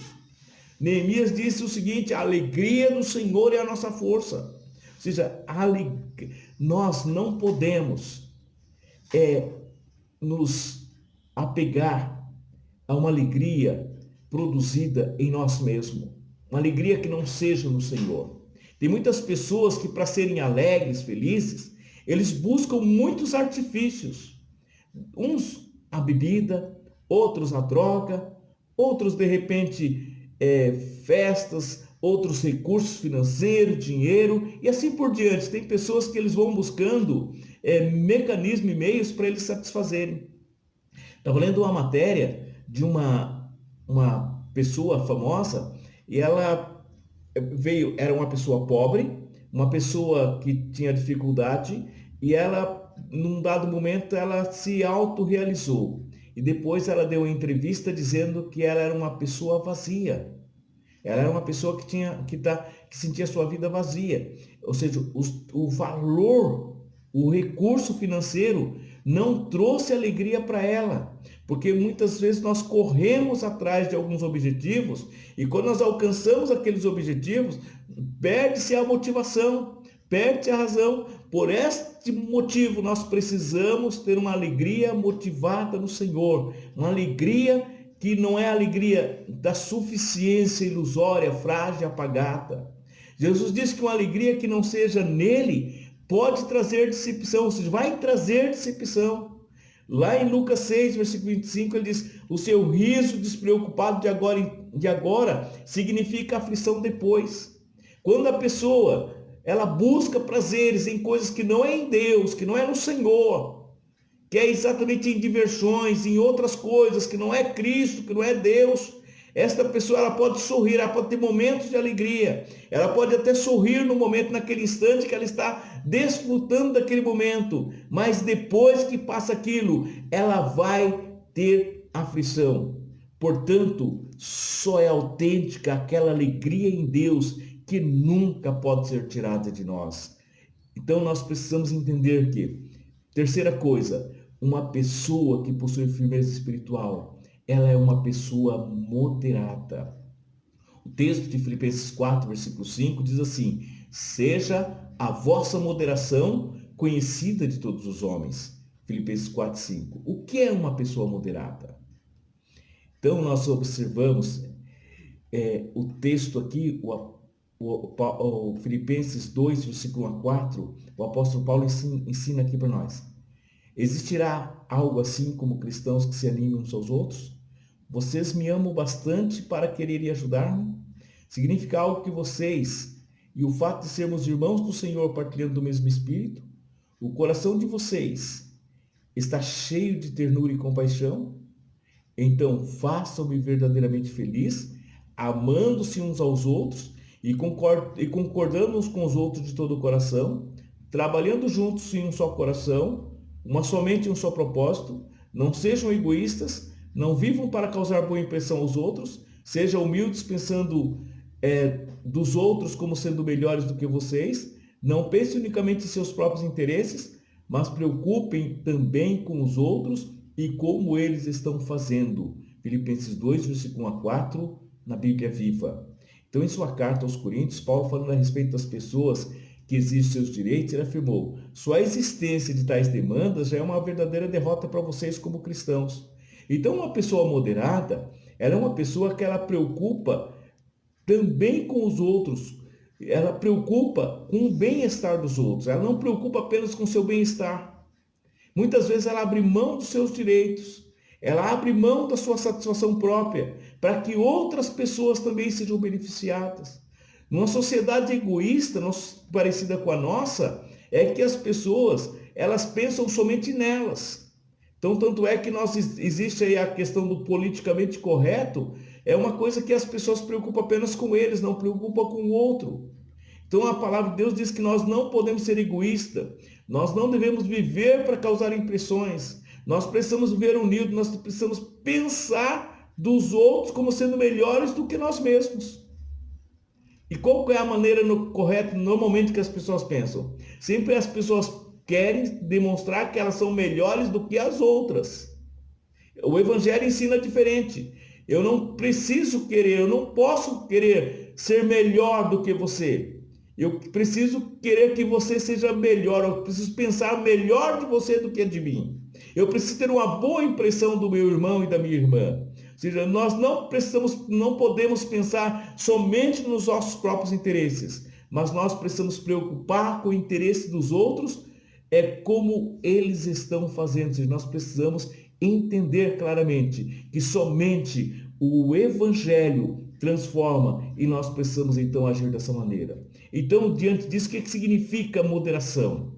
Speaker 5: Neemias disse o seguinte: a alegria do Senhor é a nossa força. Ou seja, nós não podemos nos apegar a uma alegria produzida em nós mesmos. Uma alegria que não seja no Senhor. Tem muitas pessoas que, para serem alegres, felizes, eles buscam muitos artifícios. Uns a bebida, outros a droga, outros de repente festas, outros recursos financeiros, dinheiro e assim por diante. Tem pessoas que eles vão buscando mecanismos e meios para eles satisfazerem. Estava lendo uma matéria de uma pessoa famosa e ela era uma pessoa pobre, uma pessoa que tinha dificuldade e ela, num dado momento, ela se autorrealizou. E depois ela deu uma entrevista dizendo que ela era uma pessoa vazia. Ela era uma pessoa que sentia sua vida vazia. Ou seja, o valor, o recurso financeiro não trouxe alegria para ela. Porque muitas vezes nós corremos atrás de alguns objetivos e quando nós alcançamos aqueles objetivos, perde-se a motivação, perde-se a razão, por este motivo, nós precisamos ter uma alegria motivada no Senhor, uma alegria que não é a alegria da suficiência ilusória, frágil, apagada. Jesus disse que uma alegria que não seja nele pode trazer decepção, ou seja, vai trazer decepção. Lá em Lucas 6, versículo 25, ele diz: o seu riso despreocupado de agora significa aflição depois. Quando a pessoa ela busca prazeres em coisas que não é em Deus, que não é no Senhor, que é exatamente em diversões, em outras coisas, que não é Cristo, que não é Deus, esta pessoa ela pode sorrir, ela pode ter momentos de alegria, ela pode até sorrir no momento, naquele instante que ela está desfrutando daquele momento, mas depois que passa aquilo, ela vai ter aflição. Portanto, só é autêntica aquela alegria em Deus que nunca pode ser tirada de nós. Então nós precisamos entender que, terceira coisa, uma pessoa que possui firmeza espiritual, ela é uma pessoa moderada. O texto de Filipenses 4, versículo 5 diz assim: seja a vossa moderação conhecida de todos os homens. Filipenses 4, 5. O que é uma pessoa moderada? Então nós observamos o texto aqui, o Filipenses 2, versículo 1 a 4, o apóstolo Paulo ensina aqui para nós. Existirá algo assim como cristãos que se animem uns aos outros? Vocês me amam bastante para quererem ajudar-me? Significa algo que vocês, e o fato de sermos irmãos do Senhor partilhando do mesmo Espírito, o coração de vocês está cheio de ternura e compaixão? Então façam-me verdadeiramente feliz, amando-se uns aos outros e concordando uns com os outros de todo o coração, trabalhando juntos em um só coração, uma somente um só propósito. Não sejam egoístas, não vivam para causar boa impressão aos outros, sejam humildes pensando dos outros como sendo melhores do que vocês, não pensem unicamente em seus próprios interesses, mas preocupem também com os outros e como eles estão fazendo. Filipenses 2, versículo 1 a 4, na Bíblia Viva. Então, em sua carta aos Coríntios, Paulo, falando a respeito das pessoas que exigem seus direitos, ele afirmou: só a existência de tais demandas já é uma verdadeira derrota para vocês como cristãos. Então, uma pessoa moderada, ela é uma pessoa que ela preocupa também com os outros, ela preocupa com o bem-estar dos outros, ela não preocupa apenas com o seu bem-estar. Muitas vezes ela abre mão dos seus direitos, ela abre mão da sua satisfação própria, para que outras pessoas também sejam beneficiadas. Numa sociedade egoísta, parecida com a nossa, é que as pessoas, elas pensam somente nelas. Então, tanto é que existe aí a questão do politicamente correto, é uma coisa que as pessoas se preocupam apenas com eles, não preocupam com o outro. Então, a palavra de Deus diz que nós não podemos ser egoístas, nós não devemos viver para causar impressões, nós precisamos viver unidos, nós precisamos pensar dos outros como sendo melhores do que nós mesmos. E qual é a maneira correta, normalmente, que as pessoas pensam? Sempre as pessoas querem demonstrar que elas são melhores do que as outras. O Evangelho ensina diferente. Eu não preciso querer, eu não posso querer ser melhor do que você. Eu preciso querer que você seja melhor, eu preciso pensar melhor de você do que de mim. Eu preciso ter uma boa impressão do meu irmão e da minha irmã. Ou seja, nós não podemos pensar somente nos nossos próprios interesses, mas nós precisamos preocupar com o interesse dos outros, como eles estão fazendo. Ou seja, nós precisamos entender claramente que somente o Evangelho transforma e nós precisamos então agir dessa maneira. Então, diante disso, o que significa moderação?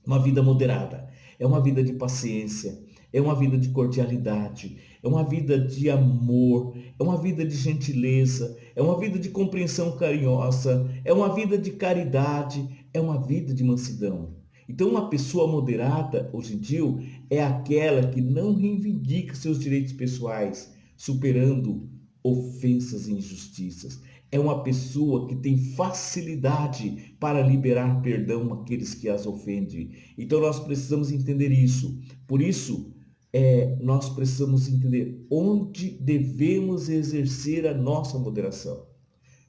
Speaker 5: Uma vida moderada é uma vida de paciência, é uma vida de cordialidade, é uma vida de amor, é uma vida de gentileza, é uma vida de compreensão carinhosa, é uma vida de caridade, é uma vida de mansidão. Então, uma pessoa moderada, ou gentil, é aquela que não reivindica seus direitos pessoais, superando ofensas e injustiças. É uma pessoa que tem facilidade para liberar perdão àqueles que as ofendem. Então, nós precisamos entender isso. Por isso, nós precisamos entender onde devemos exercer a nossa moderação.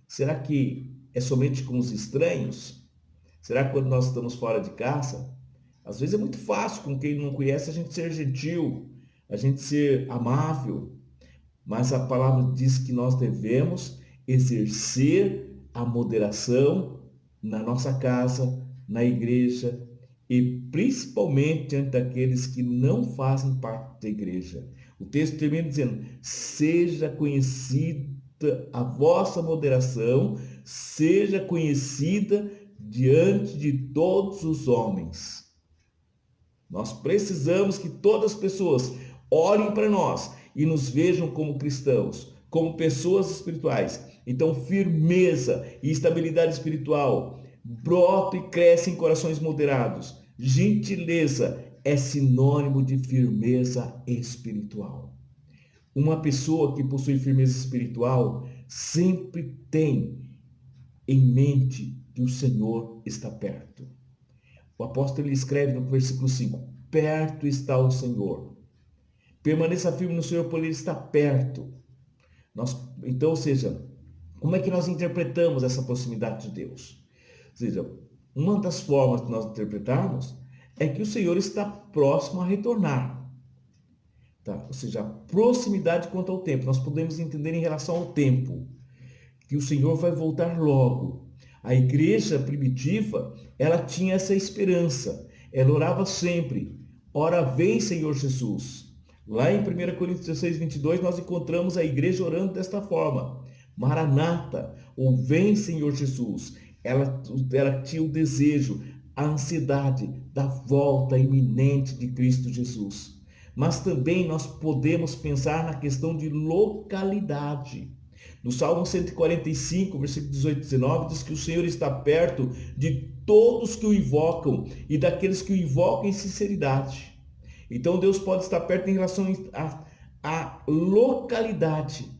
Speaker 5: Será que é somente com os estranhos? Será que quando nós estamos fora de casa, às vezes é muito fácil com quem não conhece a gente ser gentil, a gente ser amável, mas a palavra diz que nós devemos exercer a moderação na nossa casa, na igreja e principalmente diante daqueles que não fazem parte da igreja. O texto termina dizendo: seja conhecida a vossa moderação, seja conhecida diante de todos os homens. Nós precisamos que todas as pessoas olhem para nós e nos vejam como cristãos, como pessoas espirituais. Então, firmeza e estabilidade espiritual brota e cresce em corações moderados. Gentileza é sinônimo de firmeza espiritual. Uma pessoa que possui firmeza espiritual sempre tem em mente que o Senhor está perto. O apóstolo escreve no versículo 5: perto está o Senhor. Permaneça firme no Senhor, por Ele está perto. Então, ou seja, como é que nós interpretamos essa proximidade de Deus? Ou seja, uma das formas de nós interpretarmos é que o Senhor está próximo a retornar. Tá? Ou seja, a proximidade quanto ao tempo. Nós podemos entender em relação ao tempo, que o Senhor vai voltar logo. A igreja primitiva, ela tinha essa esperança. Ela orava sempre: ora vem, Senhor Jesus. Lá em 1 Coríntios 16, 22, nós encontramos a igreja orando desta forma: Maranata, ou vem, Senhor Jesus. Ela tinha o desejo, a ansiedade da volta iminente de Cristo Jesus. Mas também nós podemos pensar na questão de localidade. No Salmo 145, versículo 18 e 19, diz que o Senhor está perto de todos que o invocam e daqueles que o invocam em sinceridade. Então Deus pode estar perto em relação à localidade.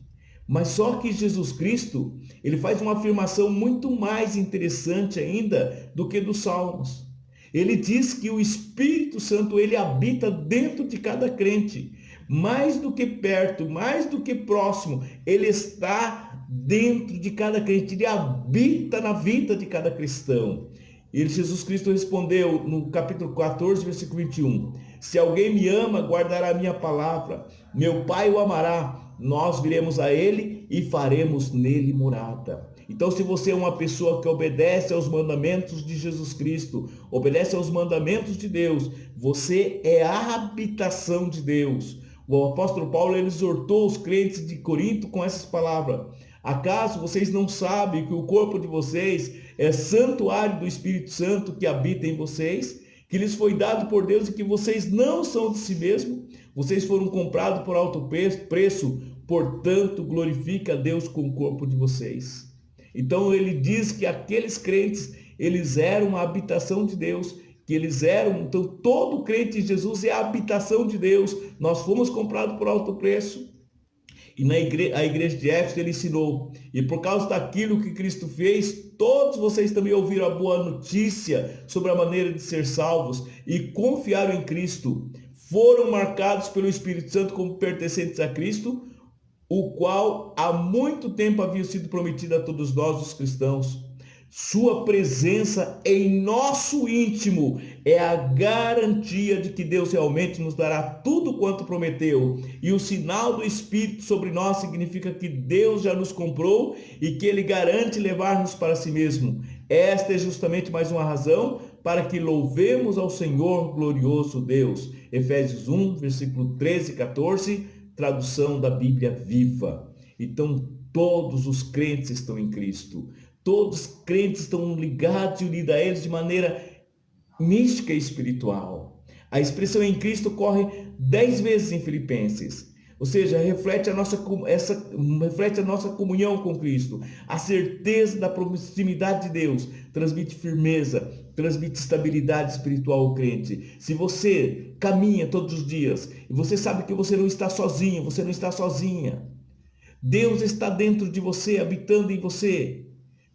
Speaker 5: Mas só que Jesus Cristo, ele faz uma afirmação muito mais interessante ainda do que dos Salmos. Ele diz que o Espírito Santo, ele habita dentro de cada crente. Mais do que perto, mais do que próximo, ele está dentro de cada crente, ele habita na vida de cada cristão. E Jesus Cristo respondeu no capítulo 14, versículo 21, se alguém me ama, guardará a minha palavra, meu Pai o amará, nós viremos a ele e faremos nele morada. Então, se você é uma pessoa que obedece aos mandamentos de Jesus Cristo, obedece aos mandamentos de Deus, você é a habitação de Deus. O apóstolo Paulo, ele exortou os crentes de Corinto com essas palavras: acaso vocês não sabem que o corpo de vocês é santuário do Espírito Santo que habita em vocês, que lhes foi dado por Deus e que vocês não são de si mesmos? Vocês foram comprados por alto preço, portanto, glorifica a Deus com o corpo de vocês. Então, ele diz que aqueles crentes, eles eram a habitação de Deus, que eles eram, então todo crente em Jesus é a habitação de Deus. Nós fomos comprados por alto preço. E a igreja de Éfeso, ele ensinou: e por causa daquilo que Cristo fez, todos vocês também ouviram a boa notícia sobre a maneira de ser salvos e confiaram em Cristo. Foram marcados pelo Espírito Santo como pertencentes a Cristo, o qual há muito tempo havia sido prometido a todos nós, os cristãos. Sua presença em nosso íntimo é a garantia de que Deus realmente nos dará tudo quanto prometeu. E o sinal do Espírito sobre nós significa que Deus já nos comprou e que Ele garante levar-nos para si mesmo. Esta é justamente mais uma razão para que louvemos ao Senhor glorioso Deus. Efésios 1, versículo 13 e 14, tradução da Bíblia Viva. Então, todos os crentes estão em Cristo. Todos os crentes estão ligados e unidos a eles de maneira mística e espiritual. A expressão em Cristo ocorre 10 vezes em Filipenses. Ou seja, reflete a nossa comunhão com Cristo. A certeza da proximidade de Deus transmite firmeza, transmite estabilidade espiritual ao crente. Se você caminha todos os dias e você sabe que você não está sozinho, você não está sozinha. Deus está dentro de você, habitando em você.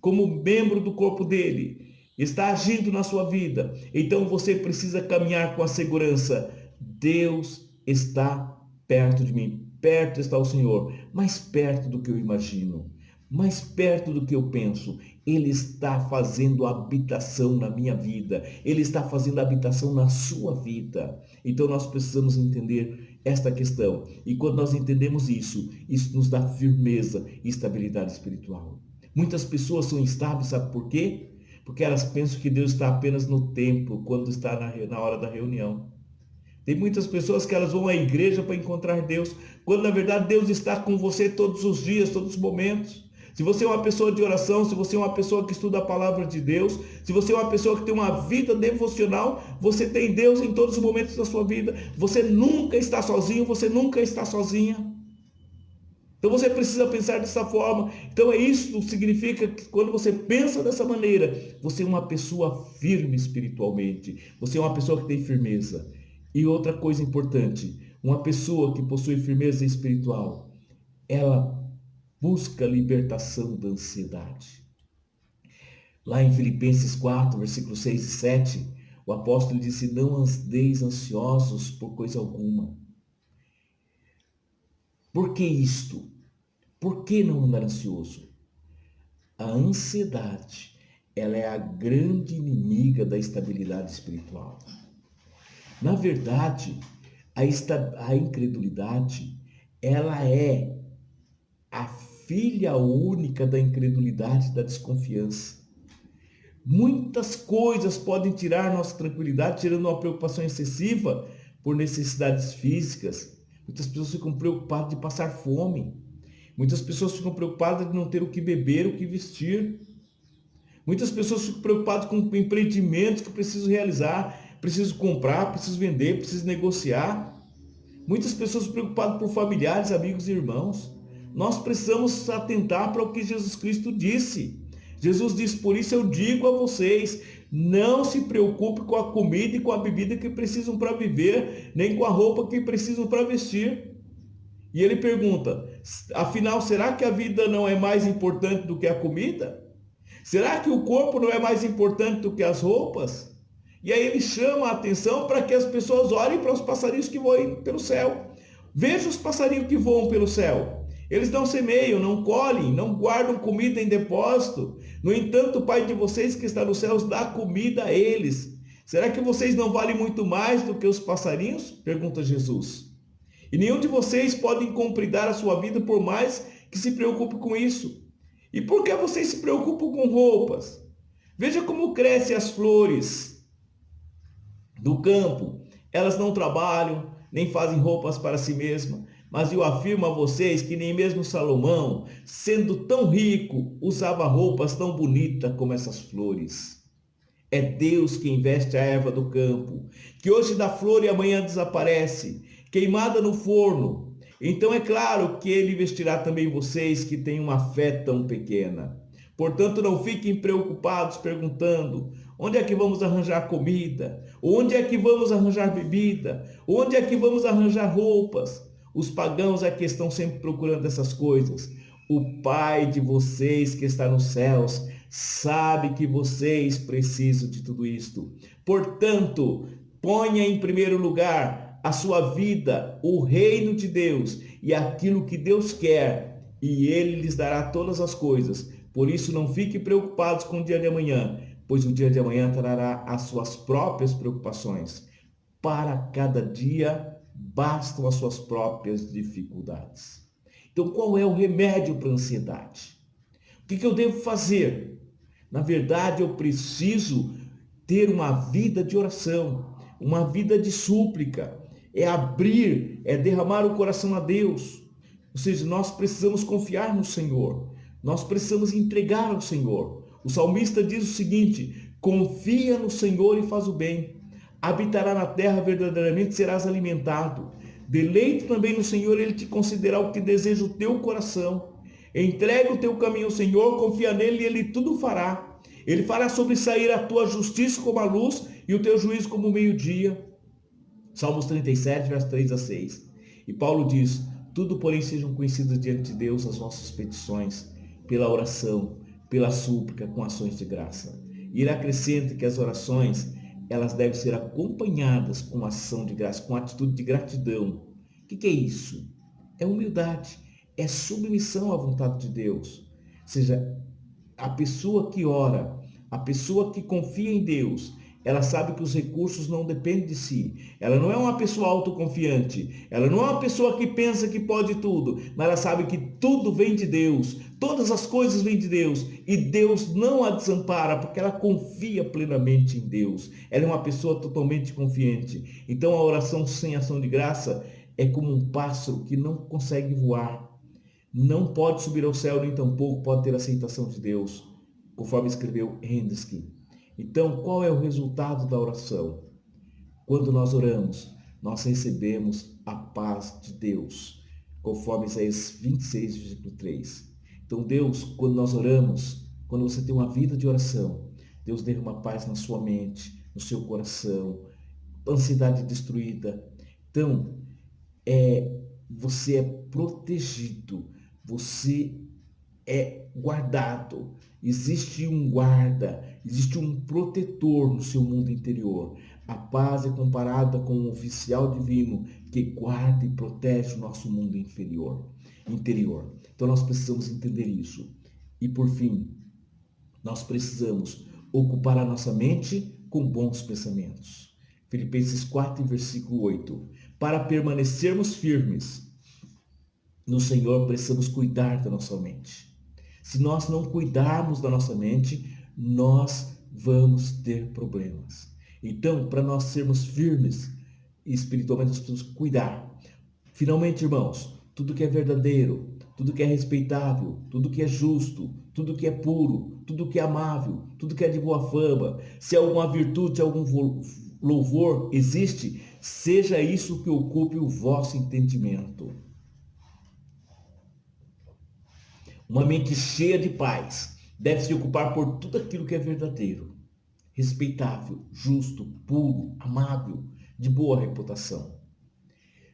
Speaker 5: Como membro do corpo dele, está agindo na sua vida. Então você precisa caminhar com a segurança: Deus está perto de mim, perto está o Senhor, mais perto do que eu imagino, mais perto do que eu penso. Ele está fazendo habitação na minha vida. Ele está fazendo habitação na sua vida. Então nós precisamos entender esta questão. E quando nós entendemos isso, isso nos dá firmeza e estabilidade espiritual. Muitas pessoas são instáveis, sabe por quê? Porque elas pensam que Deus está apenas no templo, quando está na hora da reunião. Tem muitas pessoas que elas vão à igreja para encontrar Deus, quando na verdade Deus está com você todos os dias, todos os momentos. Se você é uma pessoa de oração, se você é uma pessoa que estuda a palavra de Deus, se você é uma pessoa que tem uma vida devocional, você tem Deus em todos os momentos da sua vida. Você nunca está sozinho, você nunca está sozinha. Então você precisa pensar dessa forma. Então isso significa que quando você pensa dessa maneira, você é uma pessoa firme espiritualmente. Você é uma pessoa que tem firmeza. E outra coisa importante, uma pessoa que possui firmeza espiritual, ela busca libertação da ansiedade. Lá em Filipenses 4, versículos 6 e 7, o apóstolo disse: não andeis ansiosos por coisa alguma. Por que isto? Por que não andar ansioso? A ansiedade, ela é a grande inimiga da estabilidade espiritual. Na verdade, a incredulidade, ela é a filha única da incredulidade e da desconfiança. Muitas coisas podem tirar nossa tranquilidade, tirando uma preocupação excessiva por necessidades físicas. Muitas pessoas ficam preocupadas de passar fome. Muitas pessoas ficam preocupadas de não ter o que beber, o que vestir. Muitas pessoas ficam preocupadas com empreendimentos que precisam realizar, precisam comprar, precisam vender, precisam negociar. Muitas pessoas ficam preocupadas por familiares, amigos e irmãos. Nós precisamos atentar para o que Jesus Cristo disse. Jesus disse: por isso eu digo a vocês, não se preocupe com a comida e com a bebida que precisam para viver, nem com a roupa que precisam para vestir. E ele pergunta: afinal, será que a vida não é mais importante do que a comida? Será que o corpo não é mais importante do que as roupas? E aí ele chama a atenção para que as pessoas olhem para os passarinhos que voam pelo céu. Veja os passarinhos que voam pelo céu. Eles não semeiam, não colhem, não guardam comida em depósito. No entanto, o Pai de vocês que está nos céus dá comida a eles. Será que vocês não valem muito mais do que os passarinhos? Pergunta Jesus. E nenhum de vocês pode compridar a sua vida por mais que se preocupe com isso. E por que vocês se preocupam com roupas? Veja como crescem as flores do campo. Elas não trabalham, nem fazem roupas para si mesmas. Mas eu afirmo a vocês que nem mesmo Salomão, sendo tão rico, usava roupas tão bonitas como essas flores. É Deus quem veste a erva do campo, que hoje dá flor e amanhã desaparece, queimada no forno. Então é claro que Ele vestirá também vocês que têm uma fé tão pequena. Portanto, não fiquem preocupados perguntando: onde é que vamos arranjar comida? Onde é que vamos arranjar bebida? Onde é que vamos arranjar roupas? Os pagãos é que estão sempre procurando essas coisas. O Pai de vocês que está nos céus sabe que vocês precisam de tudo isto. Portanto, ponha em primeiro lugar a sua vida, o reino de Deus e aquilo que Deus quer, e Ele lhes dará todas as coisas. Por isso, não fiquem preocupados com o dia de amanhã, pois o dia de amanhã trará as suas próprias preocupações. Para cada dia bastam as suas próprias dificuldades. Então, qual é o remédio para a ansiedade? O que eu devo fazer? Na verdade, eu preciso ter uma vida de oração, uma vida de súplica. É abrir, é derramar o coração a Deus. Ou seja, nós precisamos confiar no Senhor. Nós precisamos entregar ao Senhor. O salmista diz o seguinte: confia no Senhor e faz o bem. Habitará na terra, verdadeiramente serás alimentado. Deleite também no Senhor, Ele te concederá o que deseja o teu coração. Entrega o teu caminho ao Senhor, confia nele e Ele tudo fará. Ele fará sobressair a tua justiça como a luz e o teu juízo como o meio-dia. Salmos 37, versos 3 a 6. E Paulo diz: tudo, porém, sejam conhecidas diante de Deus as nossas petições, pela oração, pela súplica, com ações de graça. E ele acrescenta que as orações, elas devem ser acompanhadas com ação de graça, com atitude de gratidão. O que é isso? É humildade, é submissão à vontade de Deus. Ou seja, a pessoa que ora, a pessoa que confia em Deus, ela sabe que os recursos não dependem de si. Ela não é uma pessoa autoconfiante. Ela não é uma pessoa que pensa que pode tudo. Mas ela sabe que tudo vem de Deus. Todas as coisas vêm de Deus. E Deus não a desampara porque ela confia plenamente em Deus. Ela é uma pessoa totalmente confiante. Então a oração sem ação de graça é como um pássaro que não consegue voar. Não pode subir ao céu, nem tampouco pode ter aceitação de Deus, conforme escreveu Hendrickson. Então, qual é o resultado da oração? Quando nós oramos, nós recebemos a paz de Deus, conforme Isaías 26, versículo 3. Então, Deus, quando nós oramos, quando você tem uma vida de oração, Deus derrama paz na sua mente, no seu coração, ansiedade destruída. Então, você é protegido, você é guardado. Existe um guarda, existe um protetor no seu mundo interior. A paz é comparada com um oficial divino que guarda e protege o nosso mundo interior. Então nós precisamos entender isso. E por fim, nós precisamos ocupar a nossa mente com bons pensamentos. Filipenses 4, versículo 8. Para permanecermos firmes no Senhor, precisamos cuidar da nossa mente. Se nós não cuidarmos da nossa mente, nós vamos ter problemas. Então, para nós sermos firmes espiritualmente, nós precisamos cuidar. Finalmente, irmãos, tudo que é verdadeiro, tudo que é respeitável, tudo que é justo, tudo que é puro, tudo que é amável, tudo que é de boa fama, se alguma virtude, algum louvor existe, seja isso que ocupe o vosso entendimento. Uma mente cheia de paz deve se ocupar por tudo aquilo que é verdadeiro, respeitável, justo, puro, amável, de boa reputação.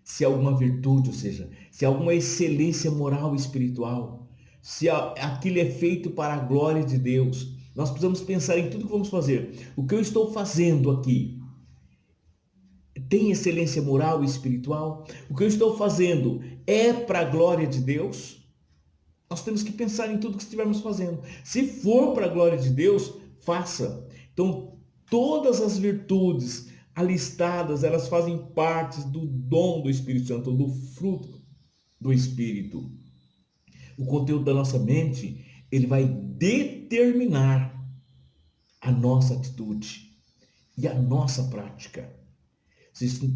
Speaker 5: Se há alguma virtude, ou seja, se há alguma excelência moral e espiritual, se aquilo é feito para a glória de Deus, nós precisamos pensar em tudo que vamos fazer. O que eu estou fazendo aqui tem excelência moral e espiritual? O que eu estou fazendo é para a glória de Deus? Nós temos que pensar em tudo que estivermos fazendo. Se for para a glória de Deus, faça. Então, todas as virtudes alistadas, elas fazem parte do dom do Espírito Santo, do fruto do Espírito. O conteúdo da nossa mente, ele vai determinar a nossa atitude e a nossa prática.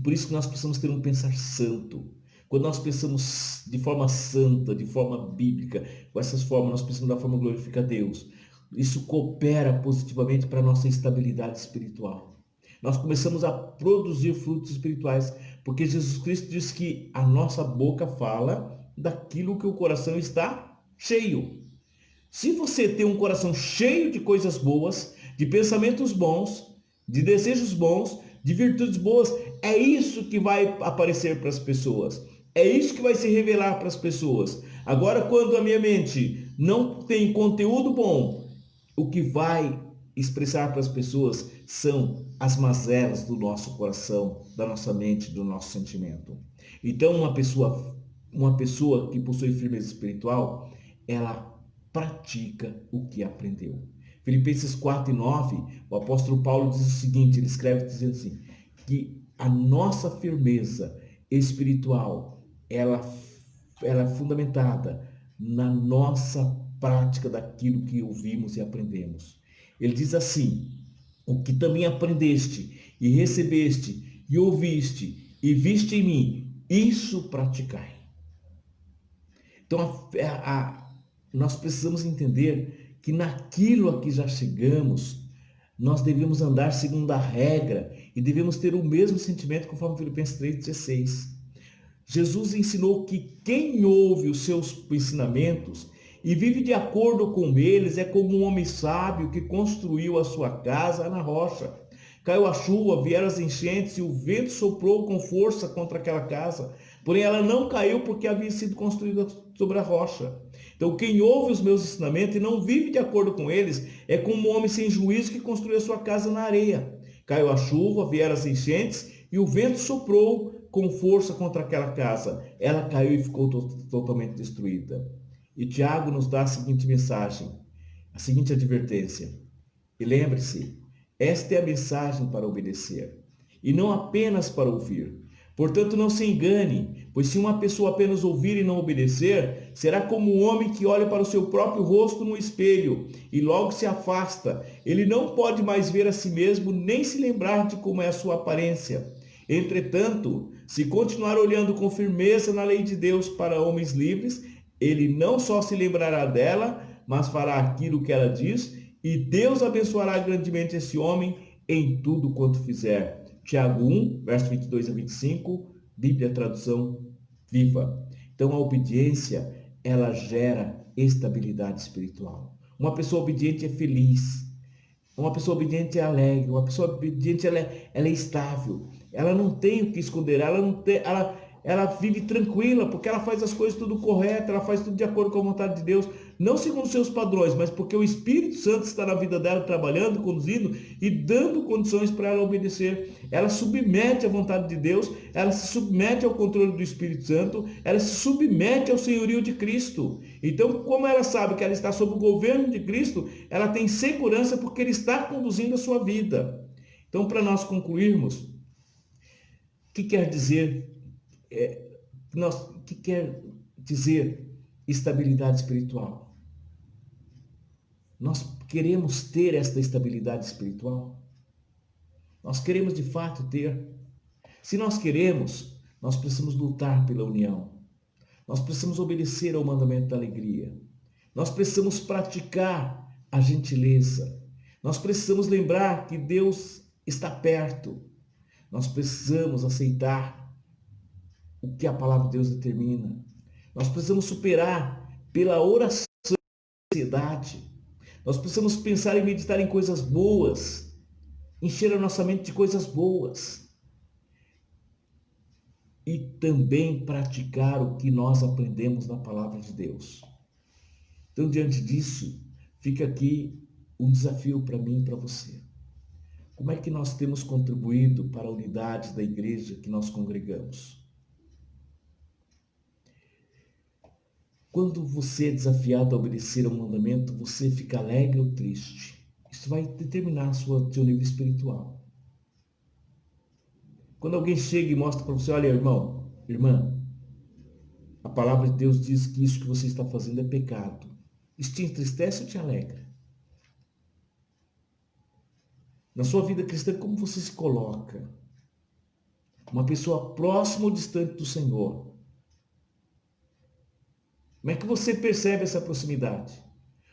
Speaker 5: Por isso que nós precisamos ter um pensar santo. Quando nós pensamos de forma santa, de forma bíblica, com essas formas, nós pensamos da forma que glorifica a Deus. Isso coopera positivamente para a nossa estabilidade espiritual. Nós começamos a produzir frutos espirituais, porque Jesus Cristo diz que a nossa boca fala daquilo que o coração está cheio. Se você tem um coração cheio de coisas boas, de pensamentos bons, de desejos bons, de virtudes boas, é isso que vai aparecer para as pessoas. É isso que vai se revelar para as pessoas. Agora, quando a minha mente não tem conteúdo bom, o que vai expressar para as pessoas são as mazelas do nosso coração, da nossa mente, do nosso sentimento. Então, uma pessoa que possui firmeza espiritual, ela pratica o que aprendeu. Filipenses 4 e 9, o apóstolo Paulo diz o seguinte, ele escreve dizendo assim, que a nossa firmeza espiritual, ela é fundamentada na nossa prática daquilo que ouvimos e aprendemos. Ele diz assim, o que também aprendeste e recebeste e ouviste e viste em mim, isso praticai. Então, nós precisamos entender que naquilo a que já chegamos, nós devemos andar segundo a regra e devemos ter o mesmo sentimento conforme Filipenses 3,16. Jesus ensinou que quem ouve os seus ensinamentos e vive de acordo com eles é como um homem sábio que construiu a sua casa na rocha. Caiu a chuva, vieram as enchentes e o vento soprou com força contra aquela casa. Porém, ela não caiu porque havia sido construída sobre a rocha. Então, quem ouve os meus ensinamentos e não vive de acordo com eles é como um homem sem juízo que construiu a sua casa na areia. Caiu a chuva, vieram as enchentes e o vento soprou com força contra aquela casa. Ela caiu e ficou totalmente destruída. E Tiago nos dá a seguinte mensagem. a seguinte advertência. E lembre-se, esta é a mensagem para obedecer, e não apenas para ouvir. Portanto, não se engane, pois se uma pessoa apenas ouvir e não obedecer, será como um homem que olha para o seu próprio rosto no espelho e logo se afasta. Ele não pode mais ver a si mesmo, nem se lembrar de como é a sua aparência. Entretanto, se continuar olhando com firmeza na lei de Deus para homens livres, ele não só se lembrará dela, mas fará aquilo que ela diz, e Deus abençoará grandemente esse homem em tudo quanto fizer. Tiago 1, verso 22 a 25, Bíblia Tradução Viva. Então a obediência, ela gera estabilidade espiritual. Uma pessoa obediente é feliz. Uma pessoa obediente é alegre. Uma pessoa obediente ela é estável. Ela não tem o que esconder. Ela vive tranquila, porque ela faz as coisas tudo correto, ela faz tudo de acordo com a vontade de Deus, não segundo os seus padrões, mas porque o Espírito Santo está na vida dela, trabalhando, conduzindo e dando condições para ela obedecer. Ela submete à vontade de Deus, ela se submete ao controle do Espírito Santo, ela se submete ao senhorio de Cristo. Então, como ela sabe que ela está sob o governo de Cristo, ela tem segurança porque Ele está conduzindo a sua vida. Então, para nós concluirmos, o que quer dizer estabilidade espiritual? Nós queremos ter esta estabilidade espiritual? Nós queremos de fato ter? Se nós queremos, nós precisamos lutar pela união. Nós precisamos obedecer ao mandamento da alegria. Nós precisamos praticar a gentileza. Nós precisamos lembrar que Deus está perto. Nós precisamos aceitar o que a palavra de Deus determina. Nós precisamos superar pela oração a ansiedade. Nós precisamos pensar e meditar em coisas boas, encher a nossa mente de coisas boas. E também praticar o que nós aprendemos na palavra de Deus. Então, diante disso, fica aqui um desafio para mim e para você. Como é que nós temos contribuído para a unidade da igreja que nós congregamos? Quando você é desafiado a obedecer ao mandamento, você fica alegre ou triste? Isso vai determinar seu nível espiritual. Quando alguém chega e mostra para você, olha, irmão, irmã, a palavra de Deus diz que isso que você está fazendo é pecado. Isso te entristece ou te alegra? Na sua vida cristã, como você se coloca? Uma pessoa próxima ou distante do Senhor? Como é que você percebe essa proximidade?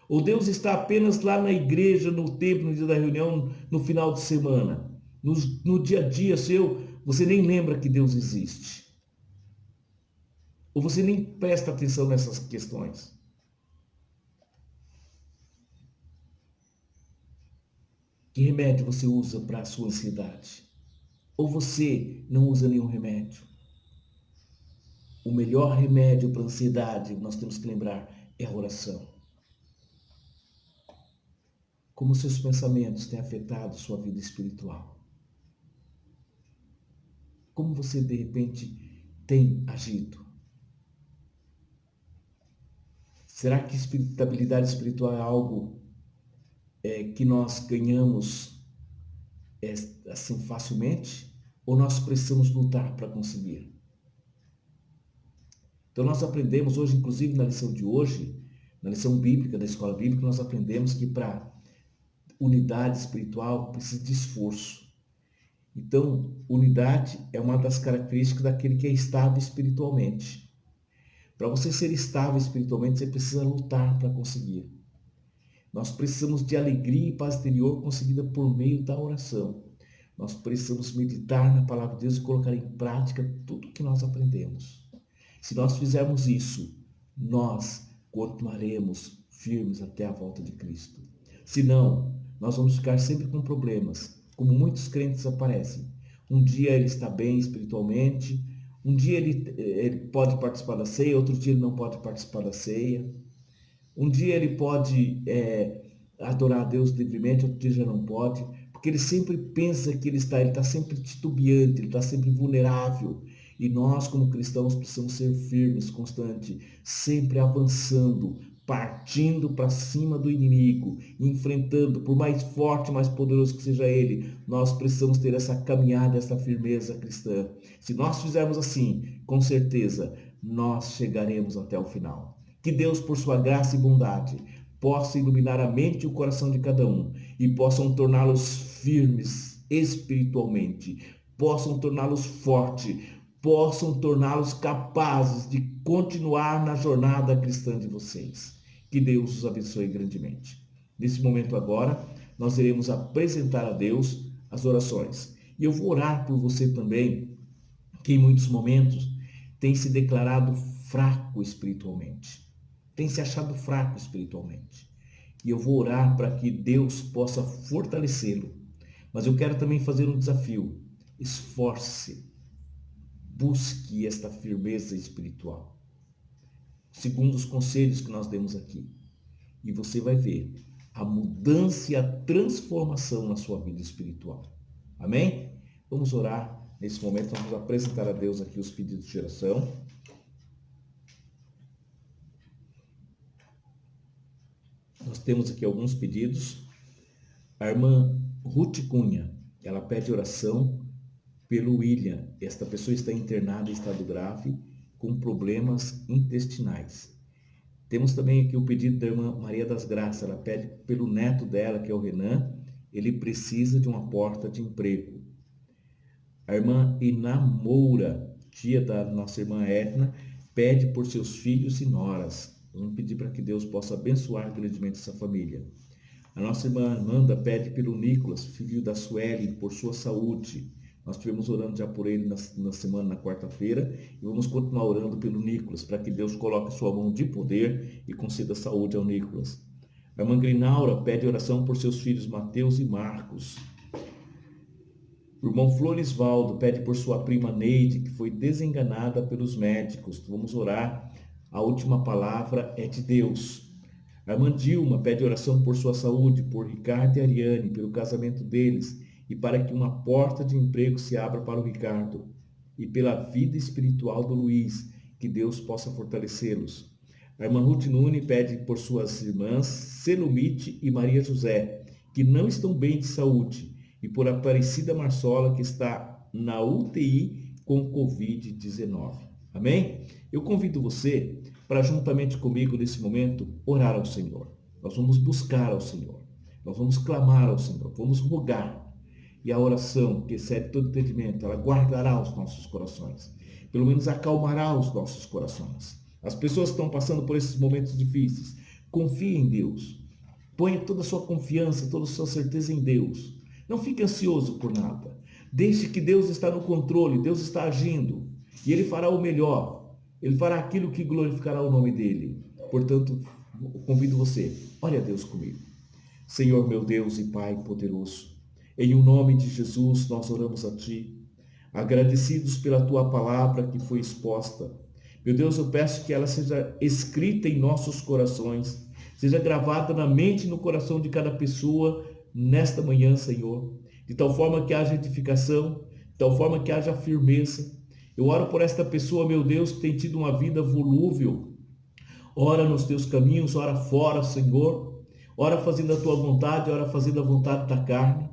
Speaker 5: Ou Deus está apenas lá na igreja, no templo, no dia da reunião, no final de semana? No dia a dia seu, você nem lembra que Deus existe? Ou você nem presta atenção nessas questões? Que remédio você usa para a sua ansiedade? Ou você não usa nenhum remédio? O melhor remédio para a ansiedade, nós temos que lembrar, é a oração. Como seus pensamentos têm afetado sua vida espiritual? Como você, de repente, tem agido? Será que estabilidade espiritual é algo que nós ganhamos assim facilmente? Ou nós precisamos lutar para conseguir? Então nós aprendemos hoje, inclusive na lição de hoje, na lição bíblica, da escola bíblica, nós aprendemos que para unidade espiritual precisa de esforço. Então, unidade é uma das características daquele que é estável espiritualmente. Para você ser estável espiritualmente, você precisa lutar para conseguir. Nós precisamos de alegria e paz interior conseguida por meio da oração. Nós precisamos meditar na palavra de Deus e colocar em prática tudo que nós aprendemos. Se nós fizermos isso, nós continuaremos firmes até a volta de Cristo. Se não, nós vamos ficar sempre com problemas, como muitos crentes aparecem. Um dia ele está bem espiritualmente, um dia ele pode participar da ceia, outro dia ele não pode participar da ceia. Um dia ele pode adorar a Deus livremente, outro dia já não pode, porque ele sempre pensa que ele está sempre titubeante, ele está sempre vulnerável. E nós, como cristãos, precisamos ser firmes, constantes, sempre avançando partindo para cima do inimigo, enfrentando, por mais forte, mais poderoso que seja ele, nós precisamos ter essa caminhada, essa firmeza cristã. Se nós fizermos assim, com certeza, nós chegaremos até o final. Que Deus, por sua graça e bondade, possa iluminar a mente e o coração de cada um e possam torná-los firmes espiritualmente, possam torná-los fortes, possam torná-los capazes de continuar na jornada cristã de vocês. Que Deus os abençoe grandemente. Nesse momento agora, nós iremos apresentar a Deus as orações. E eu vou orar por você também, que em muitos momentos tem se declarado fraco espiritualmente, tem se achado fraco espiritualmente. E eu vou orar para que Deus possa fortalecê-lo. Mas eu quero também fazer um desafio. Esforce-se. Busque esta firmeza espiritual, segundo os conselhos que nós demos aqui. E você vai ver a mudança e a transformação na sua vida espiritual. Amém? Vamos orar. Nesse momento, nós vamos apresentar a Deus aqui os pedidos de oração. Nós temos aqui alguns pedidos. A irmã Ruth Cunha, ela pede oração pelo William. Esta pessoa está internada em estado grave com problemas intestinais. Temos também aqui o pedido da irmã Maria das Graças. Ela pede pelo neto dela, que é o Renan. Ele precisa de uma porta de emprego. A irmã Iná Moura, tia da nossa irmã Edna, pede por seus filhos e noras. Vamos pedir para que Deus possa abençoar grandemente essa família. A nossa irmã Amanda pede pelo Nicolas, filho da Sueli, por sua saúde. Nós estivemos orando já por ele na semana, na quarta-feira, e vamos continuar orando pelo Nicolas, para que Deus coloque sua mão de poder e conceda saúde ao Nicolas. A irmã Grinaura pede oração por seus filhos Mateus e Marcos. O irmão Florisvaldo pede por sua prima Neide, que foi desenganada pelos médicos. Vamos orar. A última palavra é de Deus. A irmã Dilma pede oração por sua saúde, por Ricardo e Ariane, pelo casamento deles, e para que uma porta de emprego se abra para o Ricardo, e pela vida espiritual do Luiz, que Deus possa fortalecê-los. A irmã Ruth Nune pede por suas irmãs Selumite e Maria José, que não estão bem de saúde, e por Aparecida Marsola, que está na UTI com Covid-19. Amém? Eu convido você para, juntamente comigo nesse momento, orar ao Senhor. Nós vamos buscar ao Senhor. Nós vamos clamar ao Senhor. Vamos rogar. E a oração, que excede todo entendimento, ela guardará os nossos corações. Pelo menos acalmará os nossos corações. As pessoas que estão passando por esses momentos difíceis, confie em Deus. Ponha toda a sua confiança, toda a sua certeza em Deus. Não fique ansioso por nada. Deixe que Deus está no controle, Deus está agindo. E Ele fará o melhor. Ele fará aquilo que glorificará o nome dEle. Portanto, convido você, ore a Deus comigo. Senhor, meu Deus e Pai poderoso, em o nome de Jesus nós oramos a Ti, agradecidos pela Tua palavra que foi exposta. Meu Deus, eu peço que ela seja escrita em nossos corações, seja gravada na mente e no coração de cada pessoa nesta manhã, Senhor, de tal forma que haja edificação, de tal forma que haja firmeza. Eu oro por esta pessoa, meu Deus, que tem tido uma vida volúvel. Ora nos Teus caminhos, ora fora, Senhor. Ora fazendo a Tua vontade, ora fazendo a vontade da carne.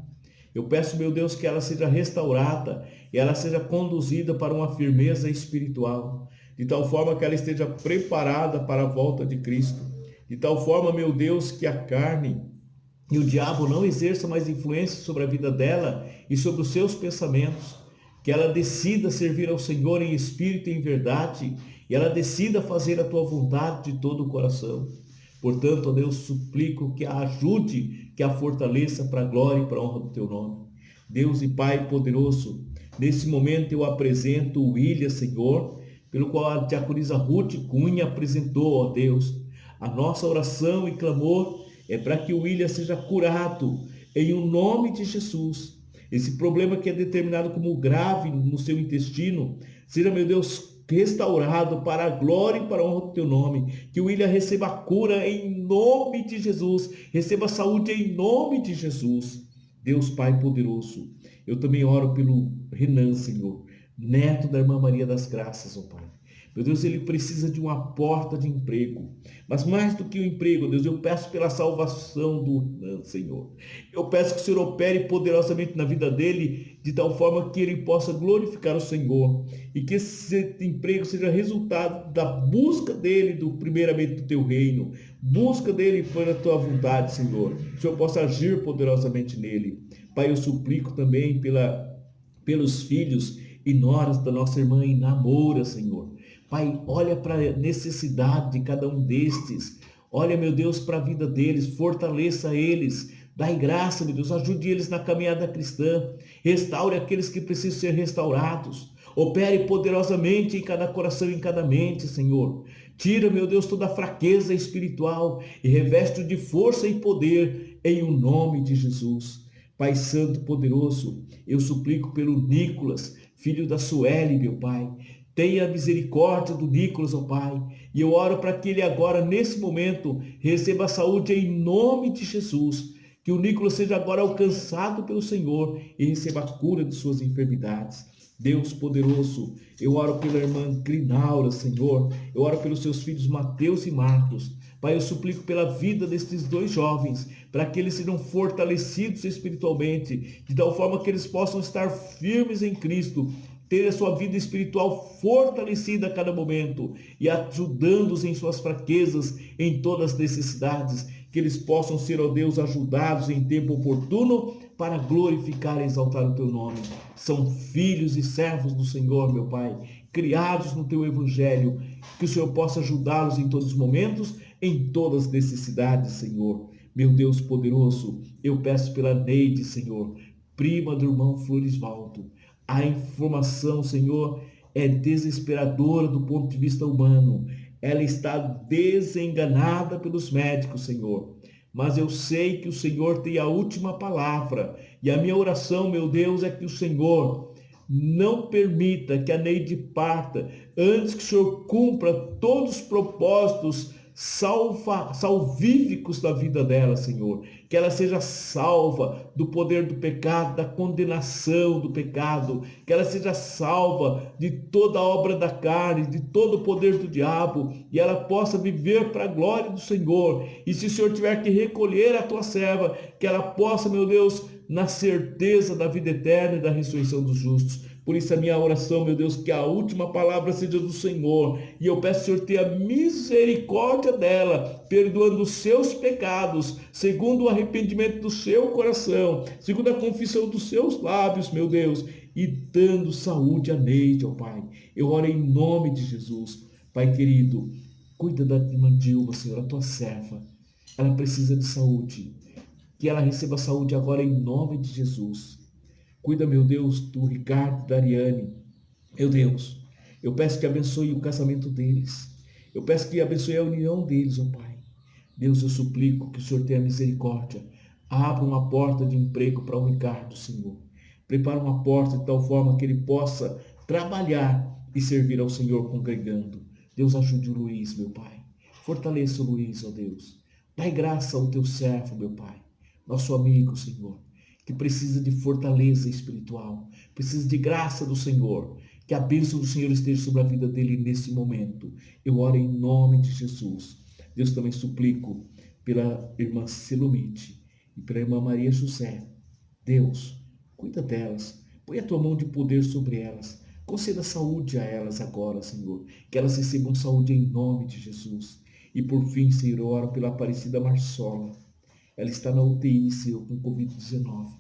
Speaker 5: Eu peço, meu Deus, que ela seja restaurada e ela seja conduzida para uma firmeza espiritual, de tal forma que ela esteja preparada para a volta de Cristo. De tal forma, meu Deus, que a carne e o diabo não exerçam mais influência sobre a vida dela e sobre os seus pensamentos. Que ela decida servir ao Senhor em espírito e em verdade, e ela decida fazer a Tua vontade de todo o coração. Portanto, ó Deus, suplico que a ajude, que a fortaleça para a glória e para a honra do Teu nome. Deus e Pai poderoso, nesse momento eu apresento o William, Senhor, pelo qual a diaconisa Ruth Cunha apresentou, ó Deus. A nossa oração e clamor é para que o William seja curado em o nome de Jesus. Esse problema que é determinado como grave no seu intestino, seja, meu Deus, restaurado para a glória e para a honra do Teu nome. Que o William receba a cura em nome de Jesus. Receba saúde em nome de Jesus. Deus Pai poderoso, eu também oro pelo Renan, Senhor, neto da irmã Maria das Graças, ó Pai. Meu Deus, ele precisa de uma porta de emprego. Mas mais do que o emprego, Deus, eu peço pela salvação do Senhor. Eu peço que o Senhor opere poderosamente na vida dele, de tal forma que ele possa glorificar o Senhor. E que esse emprego seja resultado da busca dele, primeiramente do teu reino. Busca dele pela tua vontade, Senhor. Que o Senhor possa agir poderosamente nele. Pai, eu suplico também pelos filhos e noras da nossa irmã Inamora, Senhor. Pai, olha para a necessidade de cada um destes. Olha, meu Deus, para a vida deles. Fortaleça eles. Dai graça, meu Deus. Ajude eles na caminhada cristã. Restaure aqueles que precisam ser restaurados. Opere poderosamente em cada coração e em cada mente, Senhor. Tira, meu Deus, toda a fraqueza espiritual e reveste-o de força e poder em o nome de Jesus. Pai Santo Poderoso, eu suplico pelo Nicolas, filho da Sueli, meu Pai. Tenha misericórdia do Nicolas, ó Pai. E eu oro para que ele agora, nesse momento, receba a saúde em nome de Jesus. Que o Nicolas seja agora alcançado pelo Senhor e receba a cura de suas enfermidades. Deus poderoso, eu oro pela irmã Grinaura, Senhor. Eu oro pelos seus filhos Mateus e Marcos. Pai, eu suplico pela vida destes dois jovens, para que eles sejam fortalecidos espiritualmente, de tal forma que eles possam estar firmes em Cristo, ter a sua vida espiritual fortalecida a cada momento e ajudando-os em suas fraquezas, em todas as necessidades, que eles possam ser, ó Deus, ajudados em tempo oportuno para glorificar e exaltar o teu nome. São filhos e servos do Senhor, meu Pai, criados no teu evangelho, que o Senhor possa ajudá-los em todos os momentos, em todas as necessidades, Senhor. Meu Deus poderoso, eu peço pela Neide, Senhor, prima do irmão Florisvaldo. A informação, Senhor, é desesperadora do ponto de vista humano. Ela está desenganada pelos médicos, Senhor. Mas eu sei que o Senhor tem a última palavra. E a minha oração, meu Deus, é que o Senhor não permita que a Neide parta antes que o Senhor cumpra todos os propósitos salvíficos da vida dela, Senhor. Que ela seja salva do poder do pecado, da condenação do pecado. Que ela seja salva de toda a obra da carne, de todo o poder do diabo. E ela possa viver para a glória do Senhor. E se o Senhor tiver que recolher a tua serva, que ela possa, meu Deus, na certeza da vida eterna e da ressurreição dos justos. Por isso a minha oração, meu Deus, que a última palavra seja do Senhor. E eu peço, Senhor, tenha misericórdia dela, perdoando os seus pecados, segundo o arrependimento do seu coração, segundo a confissão dos seus lábios, meu Deus, e dando saúde a Neide, ó Pai. Eu oro em nome de Jesus. Pai querido, cuida da irmã Dilma, Senhor, a tua serva. Ela precisa de saúde. Que ela receba saúde agora em nome de Jesus. Cuida, meu Deus, do Ricardo e da Ariane. Meu Deus, eu peço que abençoe o casamento deles. Eu peço que abençoe a união deles, ó Pai. Deus, eu suplico que o Senhor tenha misericórdia. Abra uma porta de emprego para o Ricardo, Senhor. Prepara uma porta de tal forma que ele possa trabalhar e servir ao Senhor congregando. Deus, ajude o Luiz, meu Pai. Fortaleça o Luiz, ó Deus. Dai graça ao teu servo, meu Pai. Nosso amigo, Senhor, que precisa de fortaleza espiritual, precisa de graça do Senhor, que a bênção do Senhor esteja sobre a vida dele nesse momento. Eu oro em nome de Jesus. Deus, também suplico pela irmã Selomite e pela irmã Maria José. Deus, cuida delas, põe a tua mão de poder sobre elas, conceda saúde a elas agora, Senhor, que elas recebam saúde em nome de Jesus. E por fim, Senhor, eu oro pela Aparecida Marsola. Ela está na UTI, Senhor, com Covid-19.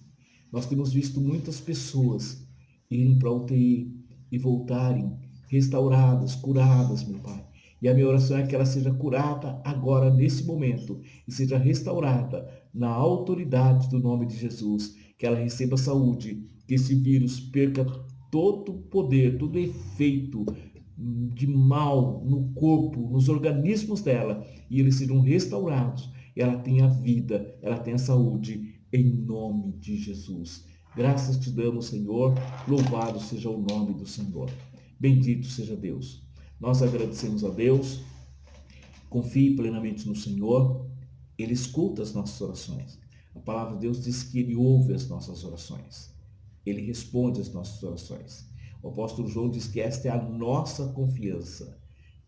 Speaker 5: Nós temos visto muitas pessoas irem para a UTI e voltarem restauradas, curadas, meu Pai. E a minha oração é que ela seja curada agora, nesse momento, e seja restaurada na autoridade do nome de Jesus. Que ela receba saúde, que esse vírus perca todo o poder, todo o efeito de mal no corpo, nos organismos dela, e eles sejam restaurados. Ela tenha vida, ela tenha saúde, em nome de Jesus. Graças te damos, Senhor, louvado seja o nome do Senhor. Bendito seja Deus. Nós agradecemos a Deus, confie plenamente no Senhor, Ele escuta as nossas orações. A palavra de Deus diz que Ele ouve as nossas orações, Ele responde as nossas orações. O apóstolo João diz que esta é a nossa confiança.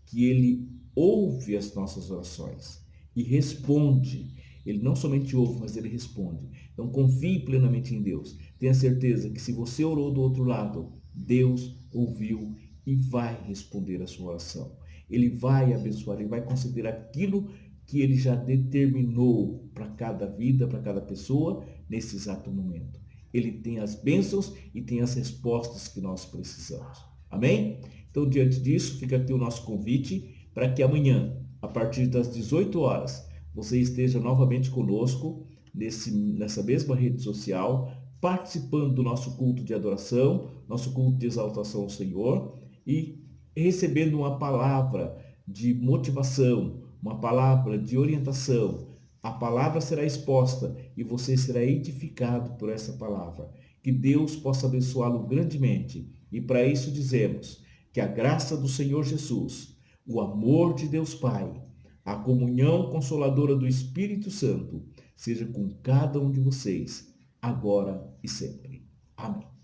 Speaker 5: que Ele ouve as nossas orações e responde. Ele não somente ouve, mas Ele responde. Então confie plenamente em Deus. Tenha certeza que se você orou do outro lado, Deus ouviu e vai responder a sua oração. Ele vai abençoar, Ele vai conceder aquilo que Ele já determinou para cada vida, para cada pessoa, nesse exato momento. Ele tem as bênçãos e tem as respostas que nós precisamos. Amém? Então, diante disso, fica aqui o nosso convite para que amanhã, a partir das 18 horas, você esteja novamente conosco nessa mesma rede social, participando do nosso culto de adoração, nosso culto de exaltação ao Senhor e recebendo uma palavra de motivação, uma palavra de orientação. A palavra será exposta e você será edificado por essa palavra. Que Deus possa abençoá-lo grandemente. E para isso dizemos que a graça do Senhor Jesus, o amor de Deus Pai, a comunhão consoladora do Espírito Santo, seja com cada um de vocês, agora e sempre. Amém.